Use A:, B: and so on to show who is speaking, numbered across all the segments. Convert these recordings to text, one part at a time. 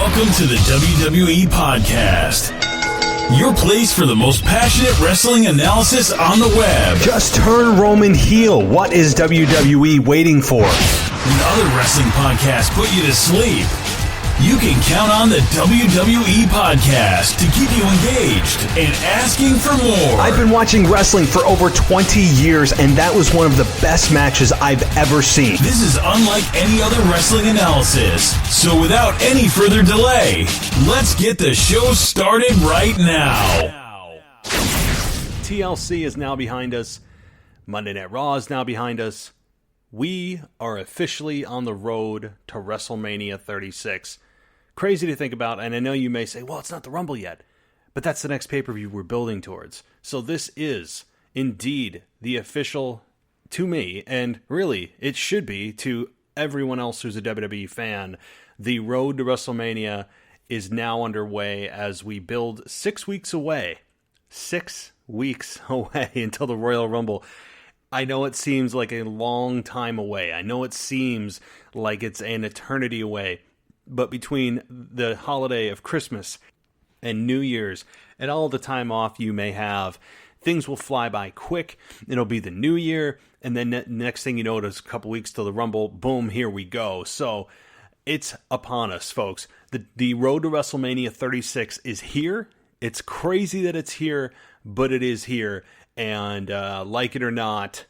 A: Welcome to the WWE Podcast, your place for the most passionate wrestling analysis on the web.
B: Just turn Roman heel. What is WWE waiting for?
A: When other wrestling podcasts put you to sleep, you can count on the WWE Podcast to keep you engaged and asking for more.
B: I've been watching wrestling for over 20 years, and that was one of the best matches I've ever seen.
A: This is unlike any other wrestling analysis. So without any further delay, let's get the show started right now.
B: TLC is now behind us. Monday Night Raw is now behind us. We are officially on the road to WrestleMania 36. Crazy to think about, and I know you may say, well, it's not the Rumble yet, but that's the next pay-per-view we're building towards. So this is indeed the official, to me, and really it should be to everyone else who's a WWE fan, the road to WrestleMania is now underway as we build 6 weeks away. 6 weeks away until the Royal Rumble. I know it seems like a long time away. I know it seems like it's an eternity away. But between the holiday of Christmas and New Year's and all the time off you may have, things will fly by quick. It'll be the new year, and then next thing you know, it's a couple weeks till the Rumble. Boom, here we go. So it's upon us, folks. The road to WrestleMania 36 is here. It's crazy that it's here, but it is here. And like it or not,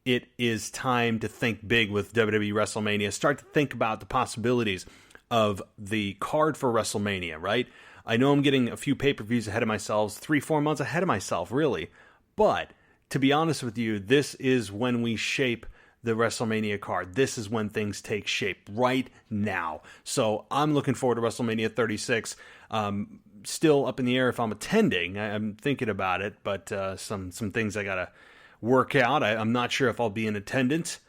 B: it is time to think big with WWE WrestleMania. Start to think about the possibilities of the card for WrestleMania, right? I know I'm getting a few pay-per-views ahead of myself, 3-4 months ahead of myself, really. But to be honest with you, this is when we shape the WrestleMania card. This is when things take shape right now. So I'm looking forward to WrestleMania 36. Still up in the air if I'm attending. I'm thinking about it, but some things I gotta work out. I'm not sure if I'll be in attendance.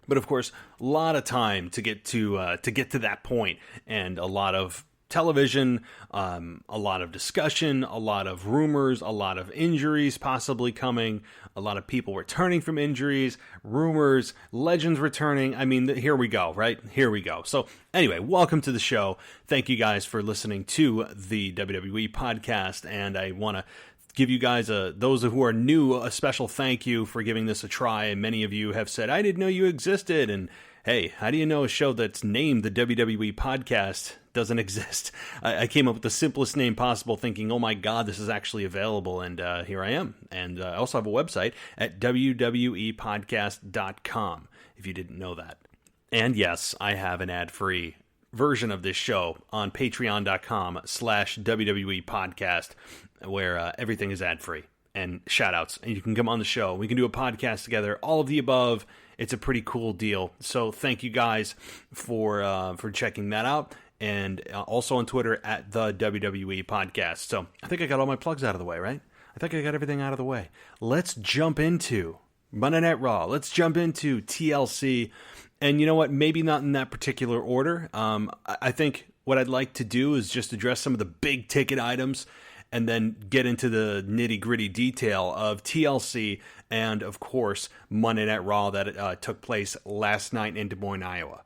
B: But of course, a lot of time to get to that point, and a lot of television, a lot of discussion, a lot of rumors, a lot of injuries possibly coming, a lot of people returning from injuries, rumors, legends returning. I mean, here we go, right? Here we go. So anyway, welcome to the show. Thank you guys for listening to the WWE Podcast, and I want to give you guys, those who are new, a special thank you for giving this a try. And many of you have said, I didn't know you existed. And hey, how do you know a show that's named the WWE Podcast doesn't exist? I came up with the simplest name possible thinking, oh my God, this is actually available. And here I am. And I also have a website at wwepodcast.com, if you didn't know that. And yes, I have an ad-free version of this show on patreon.com/WWE Podcast, where everything is ad-free and shout-outs, and you can come on the show. We can do a podcast together, all of the above. It's a pretty cool deal. So thank you guys for checking that out, and also on Twitter at the WWE Podcast. So I think I got all my plugs out of the way, right? I think I got everything out of the way. Let's jump into Monday Night Raw. Let's jump into TLC. And you know what? Maybe not in that particular order. I think what I'd like to do is just address some of the big ticket items and then get into the nitty-gritty detail of TLC and, of course, Monday Night Raw that took place last night in Des Moines, Iowa.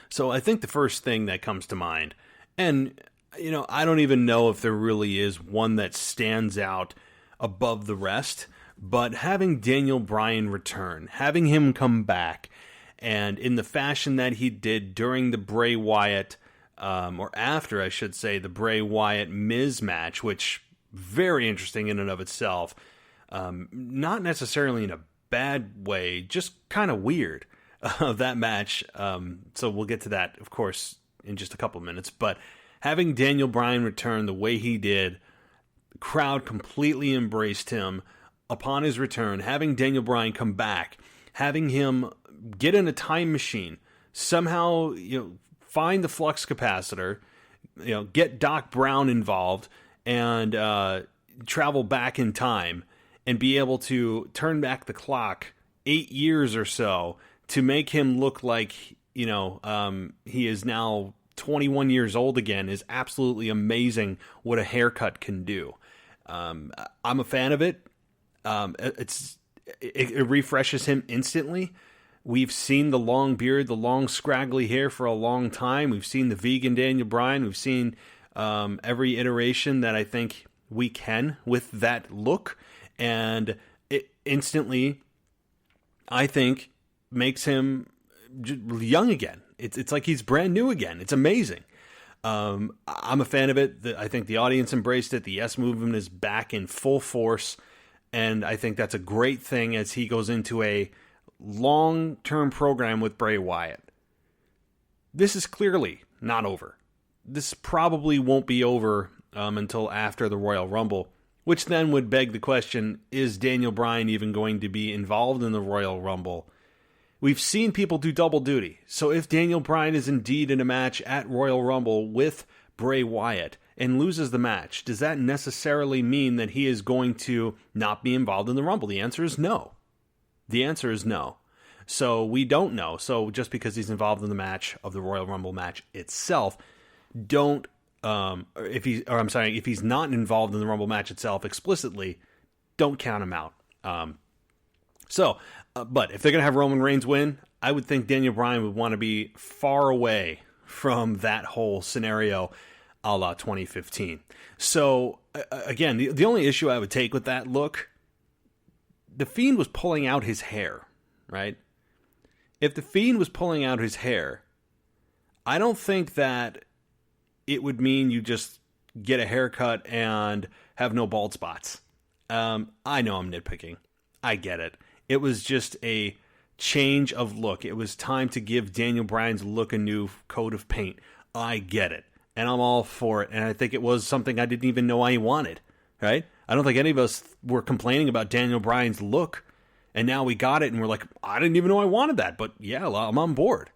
B: So I think the first thing that comes to mind, and you know, I don't even know if there really is one that stands out above the rest, but having Daniel Bryan return, having him come back, and in the fashion that he did during the Bray Wyatt, or after, I should say, the Bray Wyatt-Miz match, which very interesting in and of itself. Not necessarily in a bad way, just kind of weird, that match. So we'll get to that, of course, in just a couple of minutes. But having Daniel Bryan return the way he did, the crowd completely embraced him upon his return. Having Daniel Bryan come back, having him get in a time machine, somehow, find the flux capacitor, get Doc Brown involved, and travel back in time and be able to turn back the clock 8 years or so to make him look like, he is now 21 years old again is absolutely amazing what a haircut can do. I'm a fan of it. It refreshes him instantly. We've seen the long beard, the long scraggly hair for a long time. We've seen the vegan Daniel Bryan. We've seen every iteration that I think we can with that look. And it instantly, I think, makes him young again. It's like he's brand new again. It's amazing. I'm a fan of it. I think the audience embraced it. The Yes Movement is back in full force. And I think that's a great thing as he goes into a long-term program with Bray Wyatt. This is clearly not over. This probably won't be over until after the Royal Rumble, which then would beg the question, is Daniel Bryan even going to be involved in the Royal Rumble? We've seen people do double duty. So if Daniel Bryan is indeed in a match at Royal Rumble with Bray Wyatt and loses the match, does that necessarily mean that he is going to not be involved in the Rumble? The answer is no. The answer is no. So we don't know. So just because he's involved in the match of the Royal Rumble match itself, if he's not involved in the Rumble match itself explicitly, don't count him out. But if they're going to have Roman Reigns win, I would think Daniel Bryan would want to be far away from that whole scenario a la 2015. So, again, the only issue I would take with that look, the Fiend was pulling out his hair, right? If the Fiend was pulling out his hair, I don't think that it would mean you just get a haircut and have no bald spots. I know I'm nitpicking. I get it. It was just a change of look. It was time to give Daniel Bryan's look a new coat of paint. I get it. And I'm all for it. And I think it was something I didn't even know I wanted, right? I don't think any of us were complaining about Daniel Bryan's look. And now we got it and we're like, I didn't even know I wanted that. But yeah, I'm on board.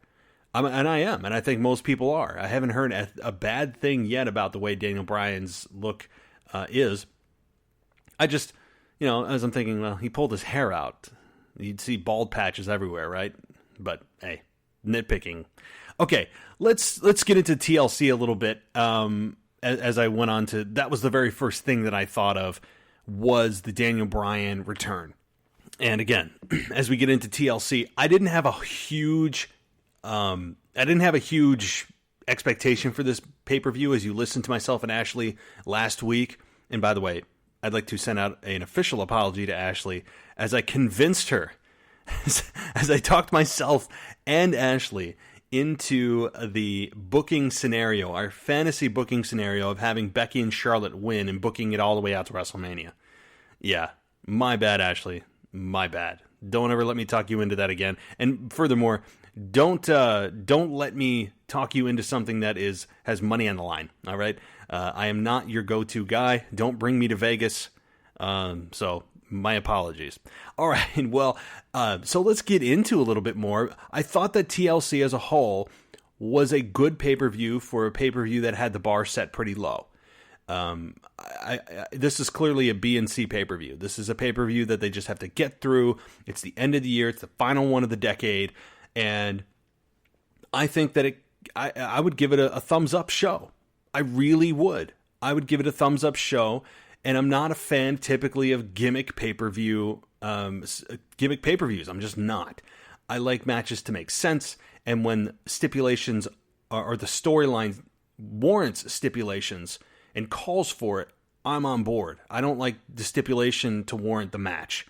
B: And I am. And I think most people are. I haven't heard a bad thing yet about the way Daniel Bryan's look is. I just, as I'm thinking, well, he pulled his hair out. You'd see bald patches everywhere, right? But hey, nitpicking. Okay, let's get into TLC a little bit. As I went on to, that was the very first thing that I thought of was the Daniel Bryan return. And again, as we get into TLC, I didn't have a huge expectation for this pay-per-view. As you listened to myself and Ashley last week, and by the way, I'd like to send out an official apology to Ashley as I convinced her, as I talked myself and Ashley into the booking scenario, our fantasy booking scenario of having Becky and Charlotte win and booking it all the way out to WrestleMania. Yeah, my bad, Ashley. My bad. Don't ever let me talk you into that again. And furthermore, don't let me talk you into something that has money on the line. All right, I am not your go-to guy. Don't bring me to Vegas. So my apologies. All right, well, so let's get into a little bit more. I thought that TLC as a whole was a good pay-per-view for a pay-per-view that had the bar set pretty low. This is clearly a B and C pay-per-view. This is a pay-per-view that they just have to get through. It's the end of the year. It's the final one of the decade. And I think that I would give it a thumbs up show. I really would. I would give it a thumbs up show. And I'm not a fan typically of gimmick pay-per-views. I'm just not. I like matches to make sense. And when stipulations or the storyline warrants stipulations and calls for it, I'm on board. I don't like the stipulation to warrant the match.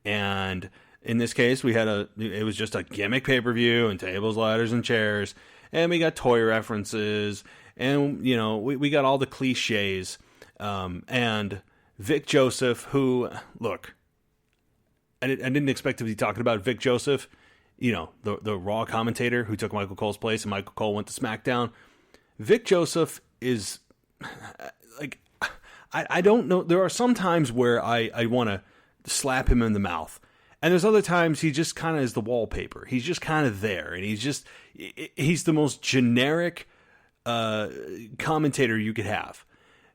B: And in this case, it was just a gimmick pay-per-view and tables, ladders, and chairs. And we got toy references. And, we got all the cliches. And Vic Joseph, who, look, I didn't expect to be talking about Vic Joseph, the Raw commentator who took Michael Cole's place and Michael Cole went to SmackDown. Vic Joseph is, like, I don't know. There are some times where I want to slap him in the mouth. And there's other times he just kind of is the wallpaper. He's just kind of there. And he's the most generic commentator you could have.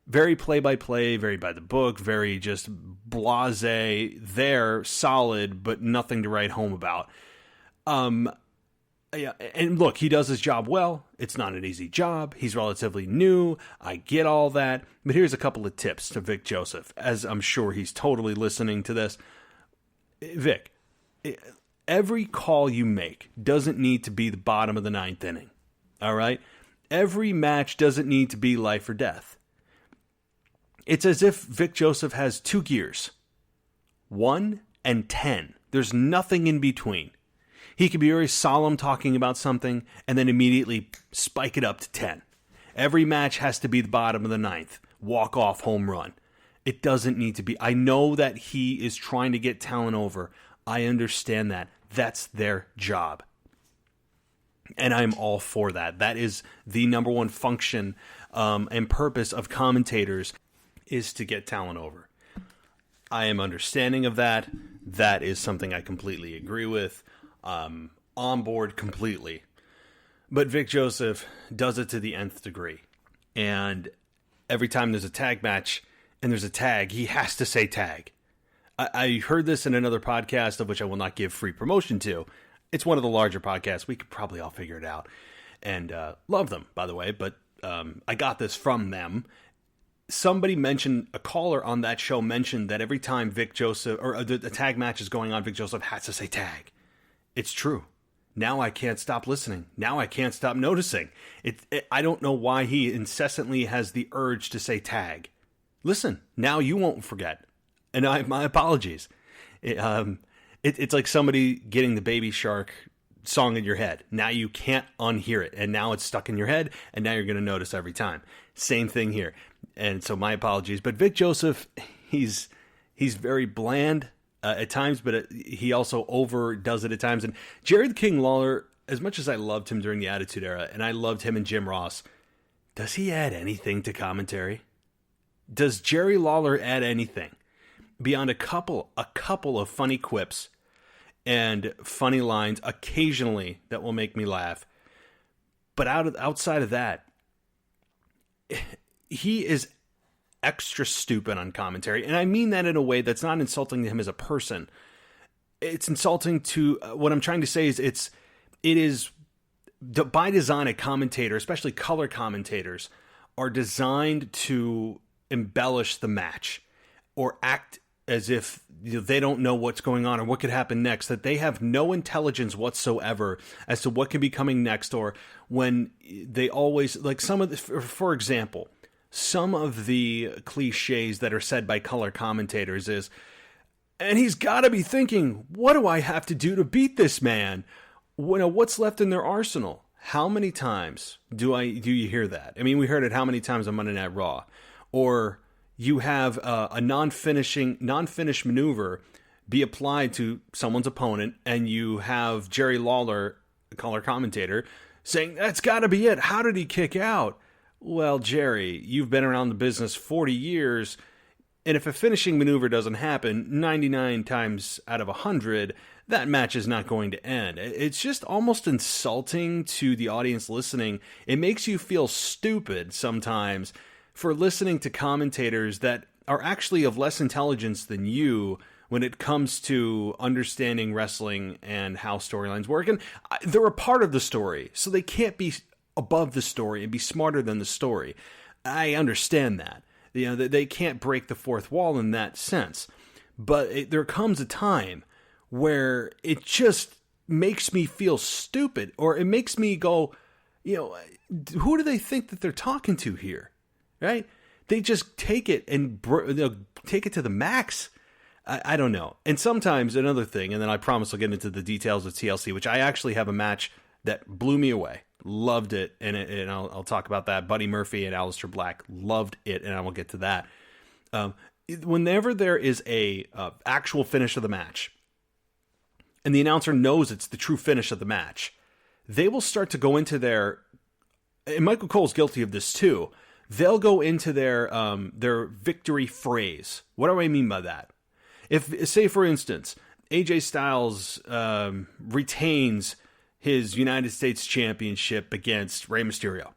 B: Very play-by-play, very by the book, very just blasé, there, solid, but nothing to write home about. Yeah, and look, he does his job well. It's not an easy job. He's relatively new. I get all that. But here's a couple of tips to Vic Joseph, as I'm sure he's totally listening to this. Vic, every call you make doesn't need to be the bottom of the ninth inning. All right? Every match doesn't need to be life or death. It's as if Vic Joseph has 2 gears, 1 and 10. There's nothing in between. He could be very solemn talking about something and then immediately spike it up to 10. Every match has to be the bottom of the ninth. Walk-off home run. It doesn't need to be. I know that he is trying to get talent over. I understand that. That's their job. And I'm all for that. That is the number one function and purpose of commentators, is to get talent over. I am understanding of that. That is something I completely agree with. On board completely. But Vic Joseph does it to the nth degree. And every time there's a tag match and there's a tag, he has to say tag. I heard this in another podcast, of which I will not give free promotion to. It's one of the larger podcasts. We could probably all figure it out. And love them, by the way. But I got this from them. Somebody mentioned, a caller on that show mentioned that every time Vic Joseph, or the tag match is going on, Vic Joseph has to say tag. It's true. Now I can't stop listening. Now I can't stop noticing. I don't know why he incessantly has the urge to say tag. Listen, now you won't forget. And my apologies. It's like somebody getting the Baby Shark song in your head. Now you can't unhear it. And now it's stuck in your head. And now you're going to notice every time. Same thing here. And so my apologies. But Vic Joseph, he's very bland at times, but he also overdoes it at times. And Jerry the King Lawler, as much as I loved him during the Attitude Era, and I loved him and Jim Ross, does he add anything to commentary? Does Jerry Lawler add anything beyond a couple of funny quips and funny lines occasionally that will make me laugh? But outside of that, he is extra stupid on commentary. And I mean that in a way that's not insulting to him as a person. It's insulting to, what I'm trying to say is it is by design, a commentator, especially color commentators, are designed to embellish the match or act as if they don't know what's going on or what could happen next, that they have no intelligence whatsoever as to what could be coming next, or when they always, like some of the, for example, some of the cliches that are said by color commentators is, and he's got to be thinking, what do I have to do to beat this man? What's left in their arsenal? How many times do you hear that? I mean, we heard it how many times on Monday Night Raw? Or you have a non-finished maneuver be applied to someone's opponent, and you have Jerry Lawler, the color commentator, saying, that's got to be it. How did he kick out? Well, Jerry, you've been around the business 40 years, and if a finishing maneuver doesn't happen 99 times out of 100, that match is not going to end. It's just almost insulting to the audience listening. It makes you feel stupid sometimes for listening to commentators that are actually of less intelligence than you when it comes to understanding wrestling and how storylines work. And they're a part of the story, so they can't be above the story and be smarter than the story. I understand that. They can't break the fourth wall in that sense. But there comes a time where it just makes me feel stupid, or it makes me go, who do they think that they're talking to here? Right? They just take it and take it to the max. I don't know. And sometimes another thing, and then I promise I'll get into the details of TLC, which I actually have a match that blew me away. Loved it, and I'll talk about that. Buddy Murphy and Aleister Black, loved it, and I will get to that. Whenever there is a actual finish of the match, and the announcer knows it's the true finish of the match, they will start to go into their, and Michael Cole's guilty of this too, they'll go into their victory phrase. What do I mean by that? If, say for instance, AJ Styles retains his United States Championship against Rey Mysterio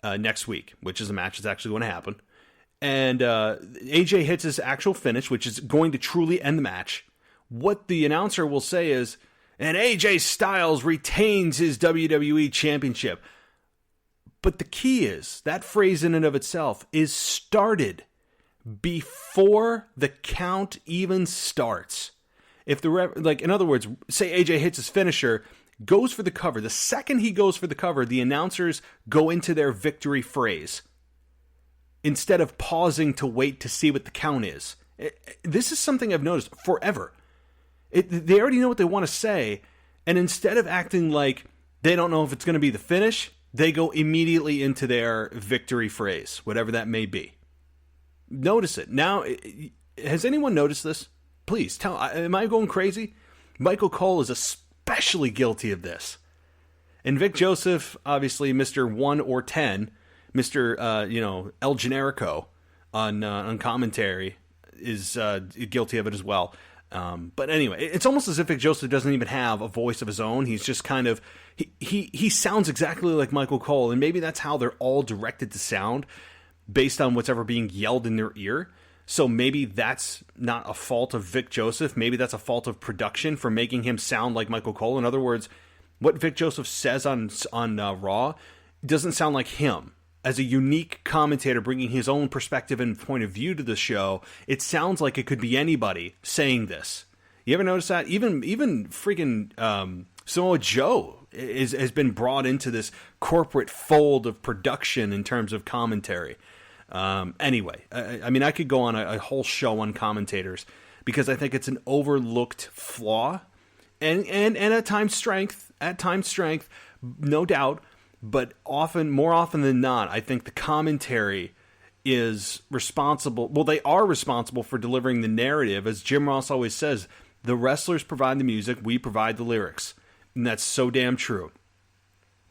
B: next week, which is a match that's actually going to happen, and AJ hits his actual finish, which is going to truly end the match, what the announcer will say is, and AJ Styles retains his WWE Championship. But the key is, that phrase in and of itself is started before the count even starts. If the like, in other words, say AJ hits his finisher, goes for the cover. The second he goes for the cover, the announcers go into their victory phrase instead of pausing to wait to see what the count is. This is something I've noticed forever. They already know what they want to say, and instead of acting like they don't know if it's going to be the finish, they go immediately into their victory phrase, whatever that may be. Notice it. Now, has anyone noticed this? Please tell. Am I going crazy? Michael Cole is especially guilty of this. And Vic Joseph, obviously, Mr. 1 or 10, Mr. El Generico on commentary, is guilty of it as well. But anyway, it's almost as if Vic Joseph doesn't even have a voice of his own. He's just kind of, he sounds exactly like Michael Cole, and maybe that's how they're all directed to sound based on what's ever being yelled in their ear. So maybe that's not a fault of Vic Joseph. Maybe that's a fault of production for making him sound like Michael Cole. In other words, what Vic Joseph says on Raw doesn't sound like him. As a unique commentator bringing his own perspective and point of view to the show, it sounds like it could be anybody saying this. You ever notice that? Even freaking Samoa Joe has been brought into this corporate fold of production in terms of commentary. Anyway, I mean, I could go on a whole show on commentators because I think it's an overlooked flaw and at times strength, no doubt. But more often than not, I think the commentary is responsible. Well, they are responsible for delivering the narrative. As Jim Ross always says, the wrestlers provide the music, we provide the lyrics. And that's so damn true.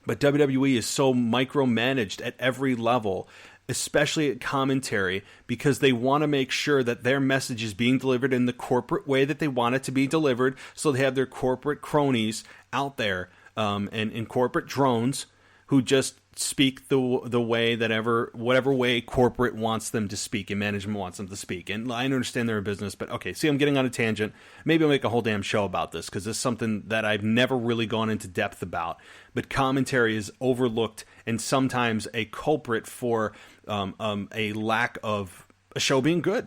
B: But WWE is so micromanaged at every level, especially at commentary, because they want to make sure that their message is being delivered in the corporate way that they want it to be delivered. So they have their corporate cronies out there and corporate drones who just speak the way whatever way corporate wants them to speak and management wants them to speak. And I understand they're a business, but okay, see, I'm getting on a tangent. Maybe I'll make a whole damn show about this because this is something that I've never really gone into depth about. But commentary is overlooked and sometimes a culprit for a lack of a show being good.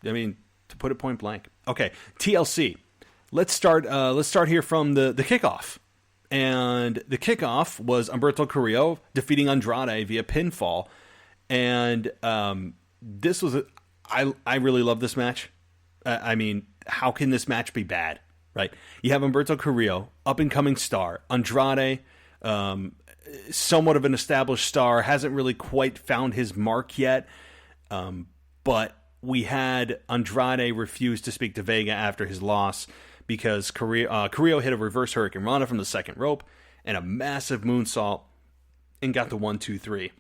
B: I mean, to put it point blank. Okay, TLC. Let's start here from the kickoff. And the kickoff was Humberto Carrillo defeating Andrade via pinfall. And this was I really love this match. I mean, how can this match be bad, right? You have Humberto Carrillo, up-and-coming star. Andrade, somewhat of an established star, hasn't really quite found his mark yet. But we had Andrade refuse to speak to Vega after his loss, because Carrillo hit a reverse Hurricane Rana from the second rope and a massive moonsault and got the 1-2-3.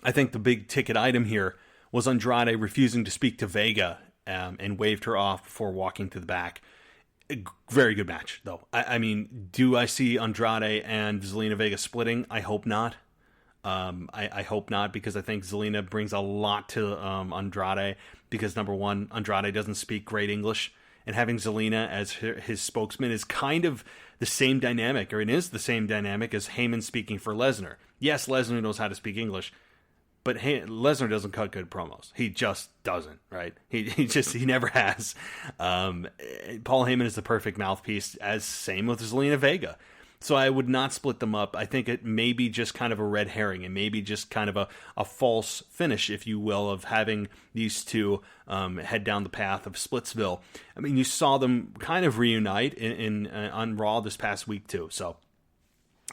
B: I think the big ticket item here was Andrade refusing to speak to Vega and waved her off before walking to the back. A very good match, though. I mean, do I see Andrade and Zelina Vega splitting? I hope not. I hope not, because I think Zelina brings a lot to Andrade, because number one, Andrade doesn't speak great English. And having Zelina as his spokesman is kind of the same dynamic, or it is the same dynamic as Heyman speaking for Lesnar. Yes, Lesnar knows how to speak English, but Lesnar doesn't cut good promos. He just doesn't, right? He never has. Paul Heyman is the perfect mouthpiece, as same with Zelina Vega. So I would not split them up. I think it may be just kind of a red herring, and maybe just kind of a false finish, if you will, of having these two head down the path of Splitsville. I mean, you saw them kind of reunite on Raw this past week too. So,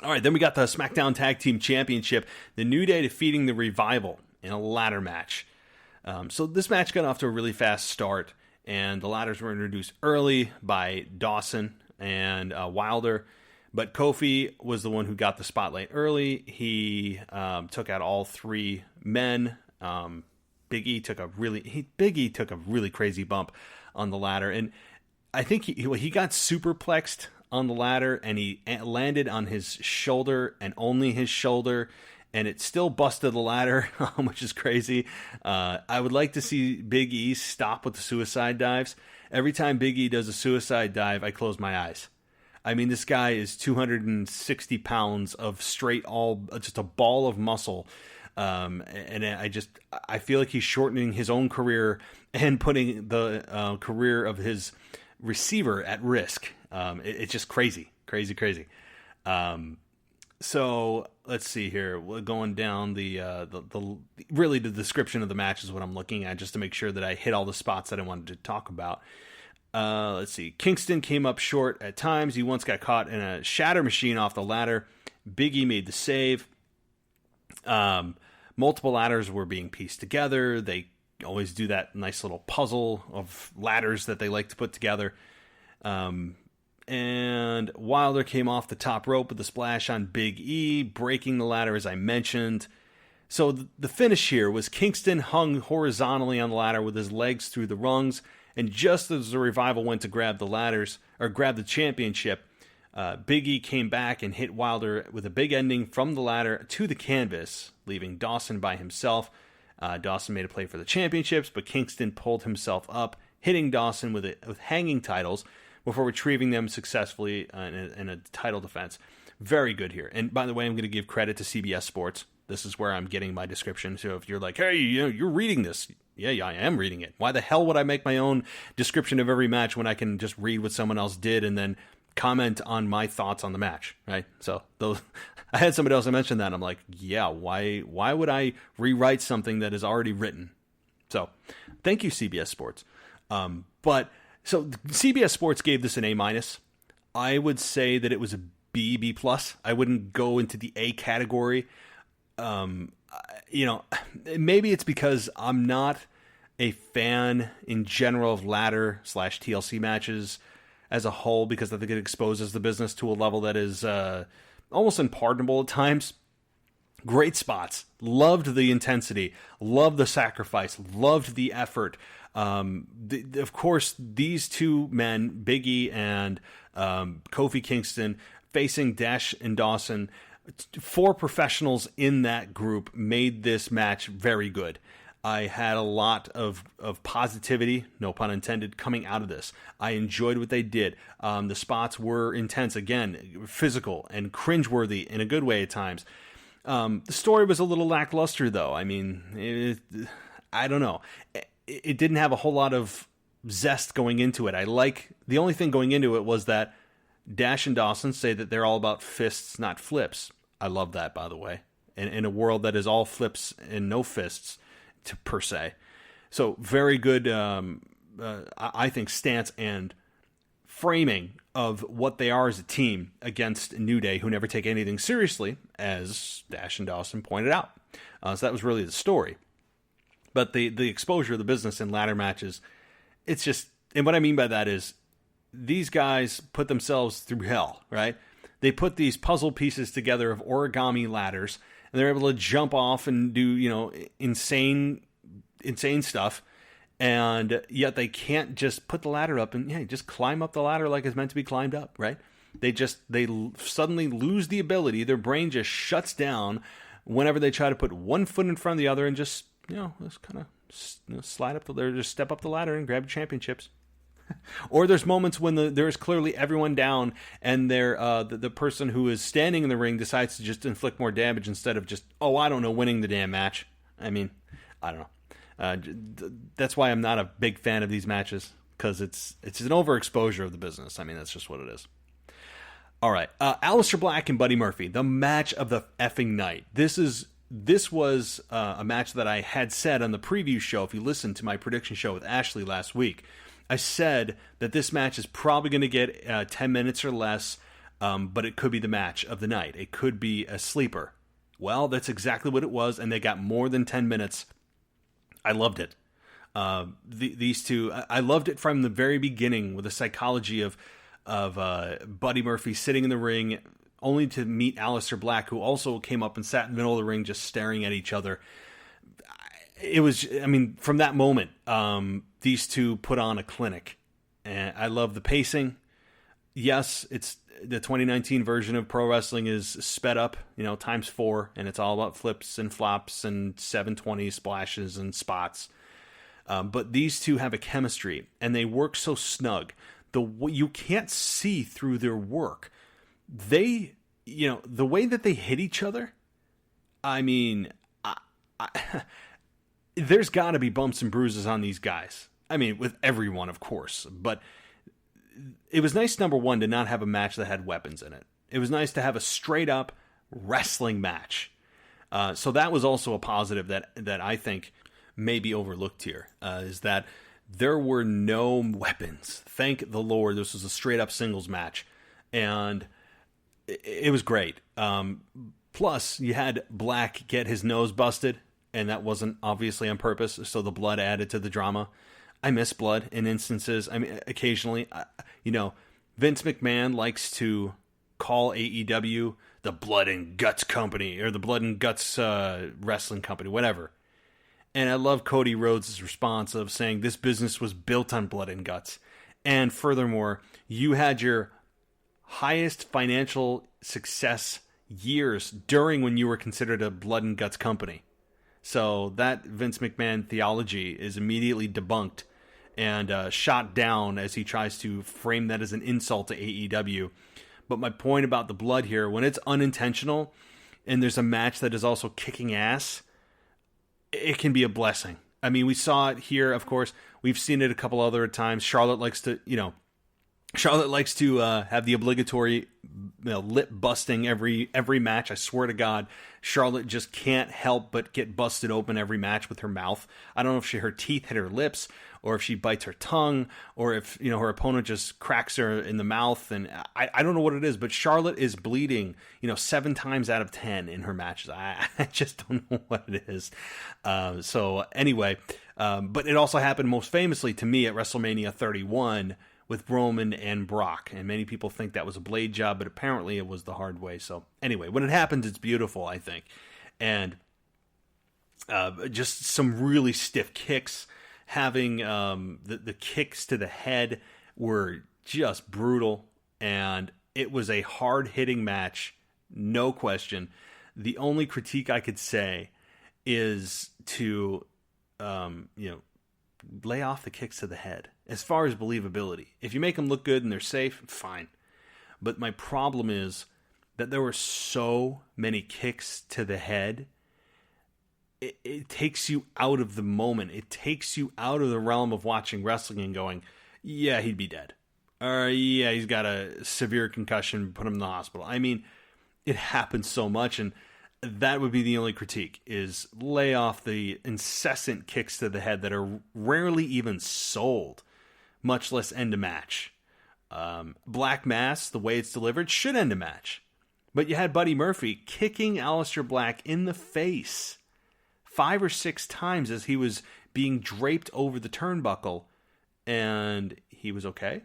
B: all right, then we got the SmackDown Tag Team Championship. The New Day defeating the Revival in a ladder match. So this match got off to a really fast start, and the ladders were introduced early by Dawson and Wilder. But Kofi was the one who got the spotlight early. He took out all three men. Big E took a really crazy bump on the ladder, and I think he got superplexed on the ladder, and he landed on his shoulder and only his shoulder, and it still busted the ladder, which is crazy. I would like to see Big E stop with the suicide dives. Every time Big E does a suicide dive, I close my eyes. I mean, this guy is 260 pounds of just a ball of muscle. And I feel like he's shortening his own career and putting the career of his receiver at risk. It's just crazy. So let's see here. We're going down really the description of the match is what I'm looking at, just to make sure that I hit all the spots that I wanted to talk about. Let's see. Kingston came up short at times. He once got caught in a shatter machine off the ladder. Big E made the save. Multiple ladders were being pieced together. They always do that nice little puzzle of ladders that they like to put together. And Wilder came off the top rope with a splash on Big E, breaking the ladder, as I mentioned. So the finish here was Kingston hung horizontally on the ladder with his legs through the rungs, and just as the Revival went to grab the championship, Big E came back and hit Wilder with a big ending from the ladder to the canvas, leaving Dawson by himself. Dawson made a play for the championships, but Kingston pulled himself up, hitting Dawson with hanging titles before retrieving them successfully in a title defense. Very good here. And by the way, I'm going to give credit to CBS Sports. This is where I'm getting my description. So if you're like, hey, you're reading this. Yeah, I am reading it. Why the hell would I make my own description of every match when I can just read what someone else did and then comment on my thoughts on the match, right? So I had somebody else mention that. And I'm like, yeah, why would I rewrite something that is already written? So thank you, CBS Sports. So CBS Sports gave this an A-. I would say that it was a B+. I wouldn't go into the A category. Maybe it's because I'm not a fan in general of ladder/TLC matches as a whole, because I think it exposes the business to a level that is almost unpardonable at times. Great spots. Loved the intensity. Loved the sacrifice. Loved the effort. Of course, these two men, Big E and Kofi Kingston, facing Dash and Dawson, 4 professionals in that group, made this match very good. I had a lot of positivity, no pun intended, coming out of this. I enjoyed what they did. The spots were intense, again, physical and cringeworthy in a good way at times. The story was a little lackluster, though. I mean, I don't know. It didn't have a whole lot of zest going into it. The only thing going into it was that Dash and Dawson say that they're all about fists, not flips. I love that, by the way. In a world that is all flips and no fists, per se. So very good, I think, stance and framing of what they are as a team against New Day, who never take anything seriously, as Dash and Dawson pointed out. So that was really the story. But the exposure of the business in ladder matches, it's just, and what I mean by that is, these guys put themselves through hell, right? They put these puzzle pieces together of origami ladders, and they're able to jump off and do, insane stuff, and yet they can't just put the ladder up and just climb up the ladder like it's meant to be climbed up, right? They suddenly lose the ability. Their brain just shuts down whenever they try to put one foot in front of the other and just kind of slide up just step up the ladder and grab championships. Or there's moments when there is clearly everyone down, and the person who is standing in the ring decides to just inflict more damage instead of just, winning the damn match. I mean, I don't know. That's why I'm not a big fan of these matches, because it's an overexposure of the business. I mean, that's just what it is. All right, Aleister Black and Buddy Murphy, the match of the effing night. This was a match that I had said on the preview show. If you listened to my prediction show with Ashley last week, I said that this match is probably going to get 10 minutes or less, but it could be the match of the night. It could be a sleeper. Well, that's exactly what it was, and they got more than 10 minutes. I loved it. These two, I loved it from the very beginning, with the psychology of Buddy Murphy sitting in the ring, only to meet Aleister Black, who also came up and sat in the middle of the ring just staring at each other. It was, from that moment, these two put on a clinic. And I love the pacing. Yes, it's the 2019 version of pro wrestling is sped up, times 4, and it's all about flips and flops and 720 splashes and spots. But these two have a chemistry, and they work so snug. You can't see through their work. The way that they hit each other, there's got to be bumps and bruises on these guys. With everyone, of course, but it was nice, number one, to not have a match that had weapons in it. It was nice to have a straight up wrestling match. So that was also a positive that I think may be overlooked here, is that there were no weapons. Thank the Lord, this was a straight up singles match, and it was great. Plus, you had Black get his nose busted, and that wasn't obviously on purpose, so the blood added to the drama. I miss blood in instances. I mean, occasionally, Vince McMahon likes to call AEW the Blood and Guts Company, or the Blood and Guts Wrestling Company, whatever. And I love Cody Rhodes' response of saying this business was built on blood and guts. And furthermore, you had your highest financial success years during when you were considered a blood and guts company. So that Vince McMahon theology is immediately debunked and shot down as he tries to frame that as an insult to AEW. But my point about the blood here, when it's unintentional and there's a match that is also kicking ass, it can be a blessing. I mean, we saw it here, of course. We've seen it a couple other times. Charlotte likes to have the obligatory lip busting every match. I swear to God, Charlotte just can't help but get busted open every match with her mouth. I don't know if her teeth hit her lips, or if she bites her tongue, or if her opponent just cracks her in the mouth. And I don't know what it is, but Charlotte is bleeding 7 times out of 10 in her matches. I just don't know what it is. So anyway, but it also happened most famously to me at WrestleMania 31 with Roman and Brock, and many people think that was a blade job, but apparently it was the hard way. So anyway, when it happens, it's beautiful, I think. And just some really stiff kicks. Having the kicks to the head were just brutal, and it was a hard-hitting match, no question. The only critique I could say is to lay off the kicks to the head. As far as believability, if you make them look good and they're safe, fine. But my problem is that there were so many kicks to the head. It takes you out of the moment. It takes you out of the realm of watching wrestling and going, yeah, he'd be dead. Or, yeah, he's got a severe concussion, put him in the hospital. I mean, it happens so much, and that would be the only critique, is lay off the incessant kicks to the head that are rarely even sold, much less end a match. Black Mass, the way it's delivered, should end a match. But you had Buddy Murphy kicking Aleister Black in the face 5 or 6 times as he was being draped over the turnbuckle, and he was okay.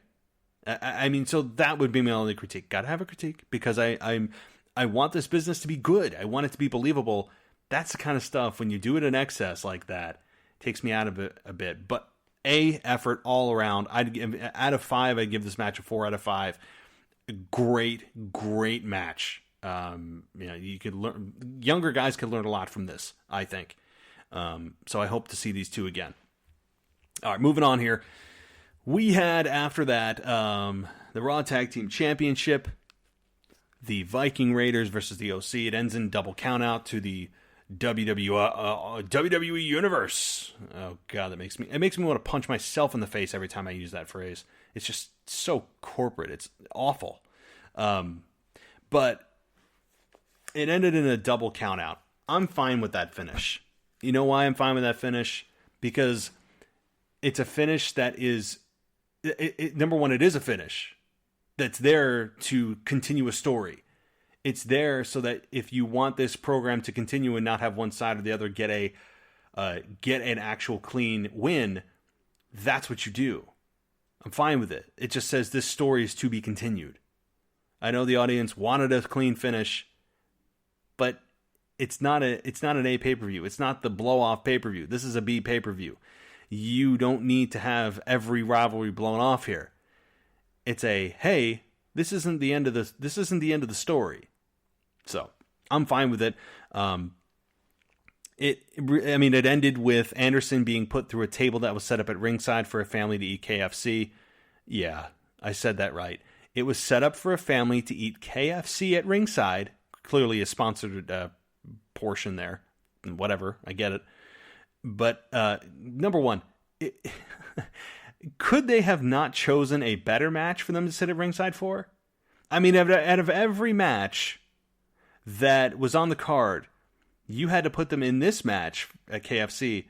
B: I mean, so that would be my only critique. Gotta have a critique, because I want this business to be good. I want it to be believable. That's the kind of stuff, when you do it in excess like that, takes me out of it a bit. But effort all around. Out of 5, I'd give this match a 4 out of 5. Great match. You could learn. Younger guys could learn a lot from this, I think. So I hope to see these two again. All right, moving on here. We had, after that, the Raw Tag Team Championship, the Viking Raiders versus the OC. It ends in double countout to the WWE Universe. Oh God, it makes me want to punch myself in the face every time I use that phrase. It's just so corporate. It's awful. But it ended in a double countout. I'm fine with that finish. You know why I'm fine with that finish? Because it's a finish that is, number one, it is a finish that's there to continue a story. It's there so that if you want this program to continue and not have one side or the other get an actual clean win, that's what you do. I'm fine with it. It just says this story is to be continued. I know the audience wanted a clean finish, but it's not an A pay-per-view. It's not the blow-off pay-per-view. This is a B pay-per-view. You don't need to have every rivalry blown off here. It's hey, this isn't the end of the story. So I'm fine with it. It ended with Anderson being put through a table that was set up at ringside for a family to eat KFC. Yeah, I said that right. It was set up for a family to eat KFC at ringside. Clearly a sponsored portion there. Whatever, I get it. But number one, could they have not chosen a better match for them to sit at ringside for? I mean, out of every match that was on the card, you had to put them in this match at KFC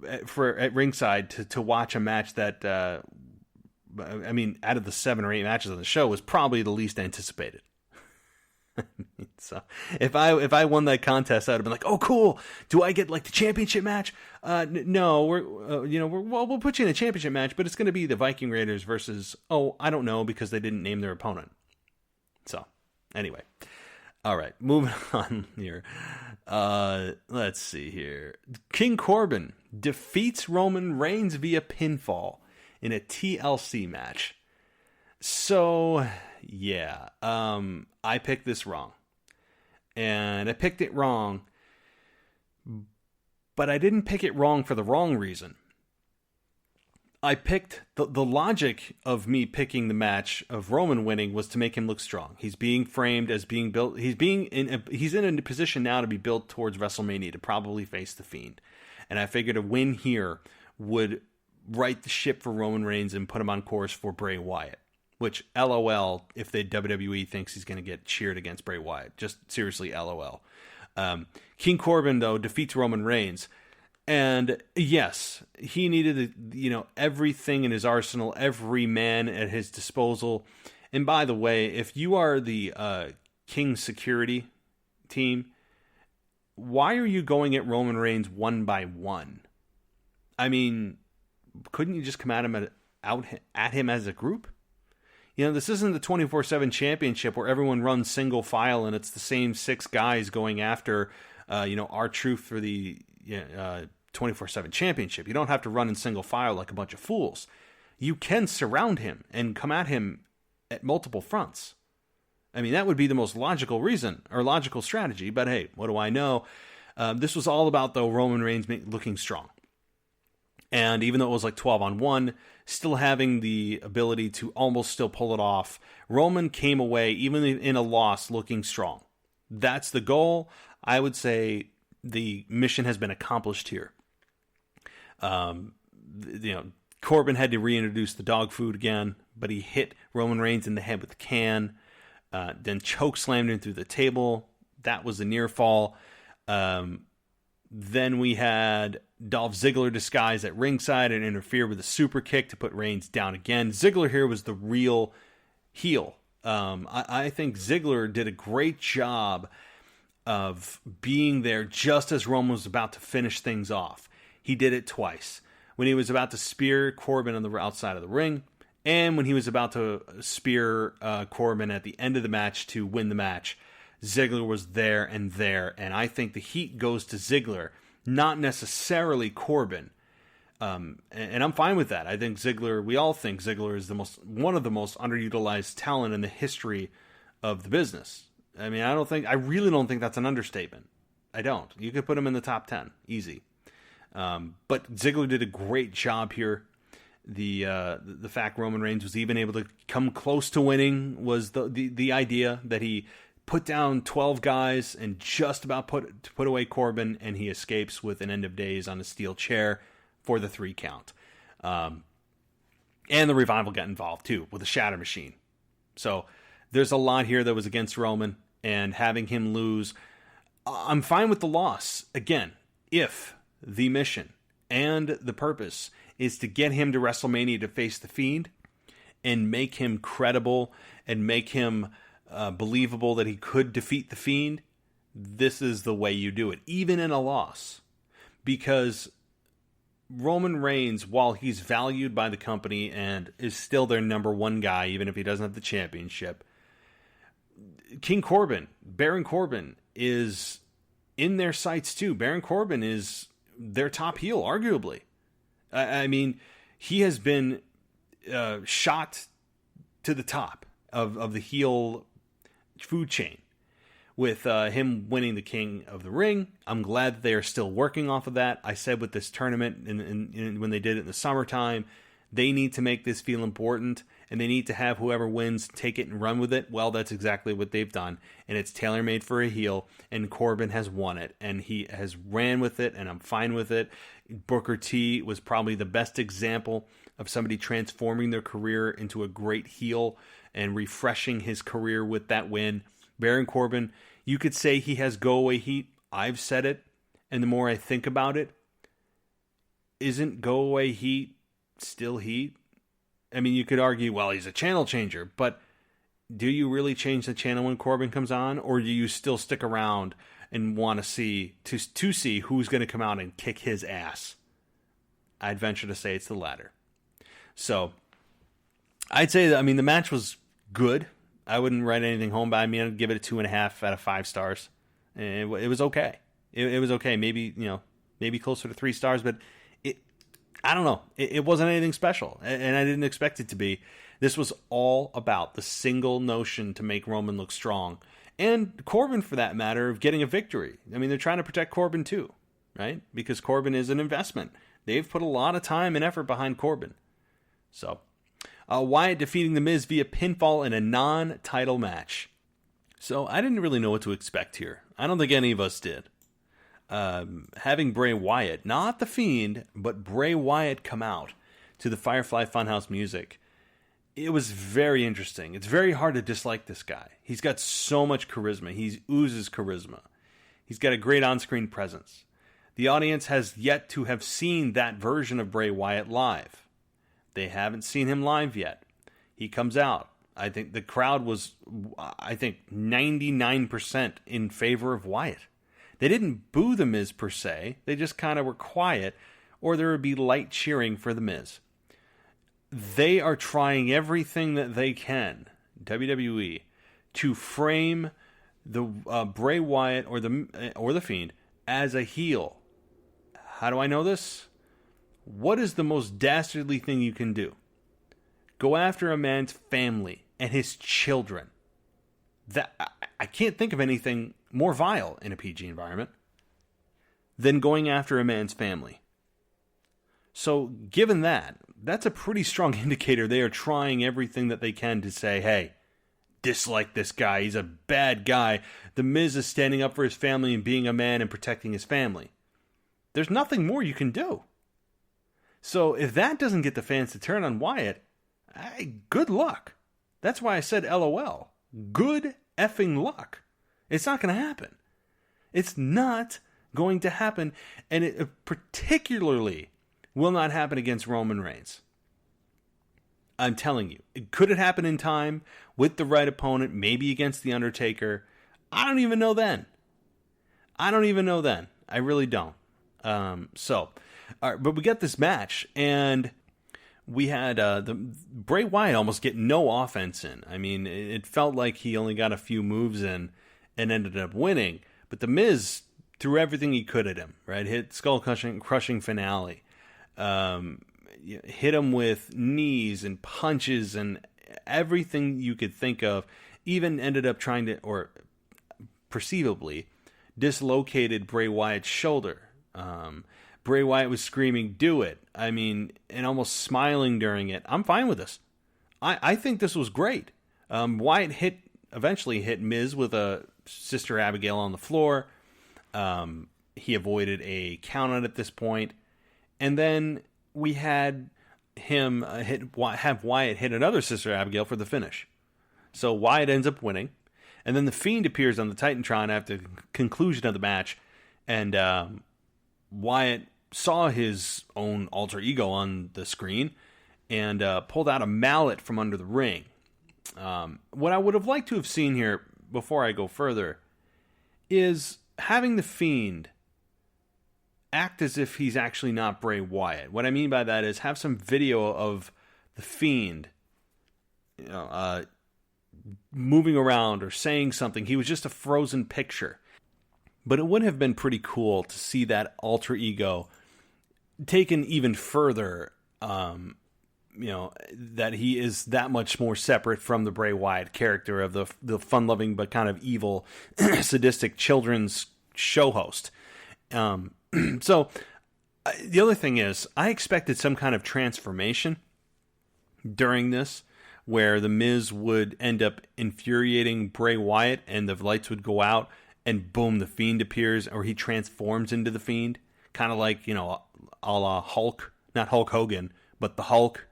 B: at ringside to watch a match that, I mean, out of the 7 or 8 matches on the show, was probably the least anticipated. So if I won that contest, I'd have been like, oh, cool. Do I get like the championship match? No, we'll put you in a championship match, but it's going to be the Viking Raiders versus, I don't know, because they didn't name their opponent. So anyway, all right, moving on here. Let's see here. King Corbin defeats Roman Reigns via pinfall in a TLC match. So yeah, I picked this wrong. And I picked it wrong, but I didn't pick it wrong for the wrong reason. I picked the logic of me picking the match of Roman winning was to make him look strong. He's being framed as being built. He's in a position now to be built towards WrestleMania to probably face the Fiend. And I figured a win here would right the ship for Roman Reigns and put him on course for Bray Wyatt. Which, LOL, if the WWE thinks he's going to get cheered against Bray Wyatt. Just seriously, LOL. King Corbin, though, defeats Roman Reigns. And yes, he needed everything in his arsenal, every man at his disposal. And by the way, if you are the King security team, why are you going at Roman Reigns one by one? I mean, couldn't you just come at him as a group? This isn't the 24/7 championship where everyone runs single file and it's the same 6 guys going after, R-Truth for the 24/7 championship. You don't have to run in single file like a bunch of fools. You can surround him and come at him at multiple fronts. I mean, that would be the most logical reason or logical strategy. But hey, what do I know? This was all about, though, Roman Reigns looking strong. And even though it was like 12-on-1, still having the ability to almost still pull it off, Roman came away, even in a loss, looking strong. That's the goal. I would say the mission has been accomplished here. Corbin had to reintroduce the dog food again, but he hit Roman Reigns in the head with the can, then choke slammed him through the table. That was a near fall. Then we had Dolph Ziggler disguised at ringside and interfere with a super kick to put Reigns down again. Ziggler here was the real heel. I think Ziggler did a great job of being there just as Roman was about to finish things off. He did it twice. When he was about to spear Corbin on the outside of the ring, and when he was about to spear Corbin at the end of the match to win the match, Ziggler was there, and I think the heat goes to Ziggler, not necessarily Corbin. And I'm fine with that. I think we all think Ziggler is one of the most underutilized talent in the history of the business. I mean, I really don't think that's an understatement. I don't. You could put him in the top 10, easy. But Ziggler did a great job here. The fact Roman Reigns was even able to come close to winning was the idea that he put down 12 guys and just about put away Corbin, and he escapes with an end of days on a steel chair for the 3 count. And the Revival got involved too with a shatter machine. So there's a lot here that was against Roman, and having him lose, I'm fine with the loss. Again, if the mission and the purpose is to get him to WrestleMania to face the Fiend and make him credible and make him believable that he could defeat the Fiend, this is the way you do it, even in a loss. Because Roman Reigns, while he's valued by the company and is still their number 1 guy, even if he doesn't have the championship, Baron Corbin is in their sights too. Baron Corbin is their top heel, arguably. I mean, he has been shot to the top of the heel food chain with him winning the King of the Ring. I'm glad that they are still working off of that. I said with this tournament and when they did it in the summertime, they need to make this feel important, and they need to have whoever wins take it and run with it, well, that's exactly what they've done. And it's tailor-made for a heel, and Corbin has won it, and he has ran with it, and I'm fine with it. Booker T was probably the best example of somebody transforming their career into a great heel and refreshing his career with that win. Baron Corbin, you could say he has go-away heat. I've said it, and the more I think about it, isn't go-away heat still heat? I mean, you could argue, well, he's a channel changer, but do you really change the channel when Corbin comes on, or do you still stick around and want to see who's going to come out and kick his ass? I'd venture to say it's the latter. So I'd say that, I mean, the match was good. I wouldn't write anything home, but I mean, I'd give it a 2.5 out of 5 stars. It was okay. It was okay. Maybe, maybe closer to 3 stars, but I don't know. It wasn't anything special, and I didn't expect it to be. This was all about the single notion to make Roman look strong, and Corbin, for that matter, of getting a victory. I mean, they're trying to protect Corbin too, right? Because Corbin is an investment. They've put a lot of time and effort behind Corbin. So, Wyatt defeating The Miz via pinfall in a non-title match. So, I didn't really know what to expect here. I don't think any of us did. Having Bray Wyatt, not The Fiend, but Bray Wyatt come out to the Firefly Funhouse music. It was very interesting. It's very hard to dislike this guy. He's got so much charisma. He oozes charisma. He's got a great on-screen presence. The audience has yet to have seen that version of Bray Wyatt live. They haven't seen him live yet. He comes out. I think the crowd was, 99% in favor of Wyatt. They didn't boo The Miz per se. They just kind of were quiet, or there would be light cheering for The Miz. They are trying everything that they can, WWE, to frame the Bray Wyatt or the Fiend as a heel. How do I know this? What is the most dastardly thing you can do? Go after a man's family and his children. That I can't think of anything more vile in a PG environment than going after a man's family. So, given that, that's a pretty strong indicator they are trying everything that they can to say, hey, dislike this guy, he's a bad guy. The Miz is standing up for his family and being a man and protecting his family. There's nothing more you can do. So, if that doesn't get the fans to turn on Wyatt, good luck. That's why I said LOL. Good effing luck. It's not going to happen. It's not going to happen, and it particularly will not happen against Roman Reigns. I'm telling you. Could it happen in time with the right opponent, maybe against The Undertaker? I don't even know then. I really don't. All right, but we got this match, and we had the Bray Wyatt almost get no offense in. I mean, it felt like he only got a few moves in and ended up winning. But The Miz threw everything he could at him, right? Hit skull-crushing finale. Hit him with knees and punches and everything you could think of. Even ended up trying to, or perceivably, dislocated Bray Wyatt's shoulder. Bray Wyatt was screaming, "Do it!" I mean, and almost smiling during it. I'm fine with this. I think this was great. Wyatt eventually hit Miz with a Sister Abigail on the floor. He avoided a count out at this point. And then we had him have Wyatt hit another Sister Abigail for the finish. So Wyatt ends up winning. And then The Fiend appears on the Titantron after the conclusion of the match. And Wyatt saw his own alter ego on the screen and pulled out a mallet from under the ring. What I would have liked to have seen here, before I go further, is having The Fiend act as if he's actually not Bray Wyatt. What I mean by that is have some video of The Fiend moving around or saying something. He was just a frozen picture. But it would have been pretty cool to see that alter ego taken even further, that he is that much more separate from the Bray Wyatt character of the fun-loving but kind of evil, sadistic children's show host. So, the other thing is, I expected some kind of transformation during this, where The Miz would end up infuriating Bray Wyatt and the lights would go out and boom, the Fiend appears, or he transforms into the Fiend. Kind of like, a la Hulk. Not Hulk Hogan, but the Hulk.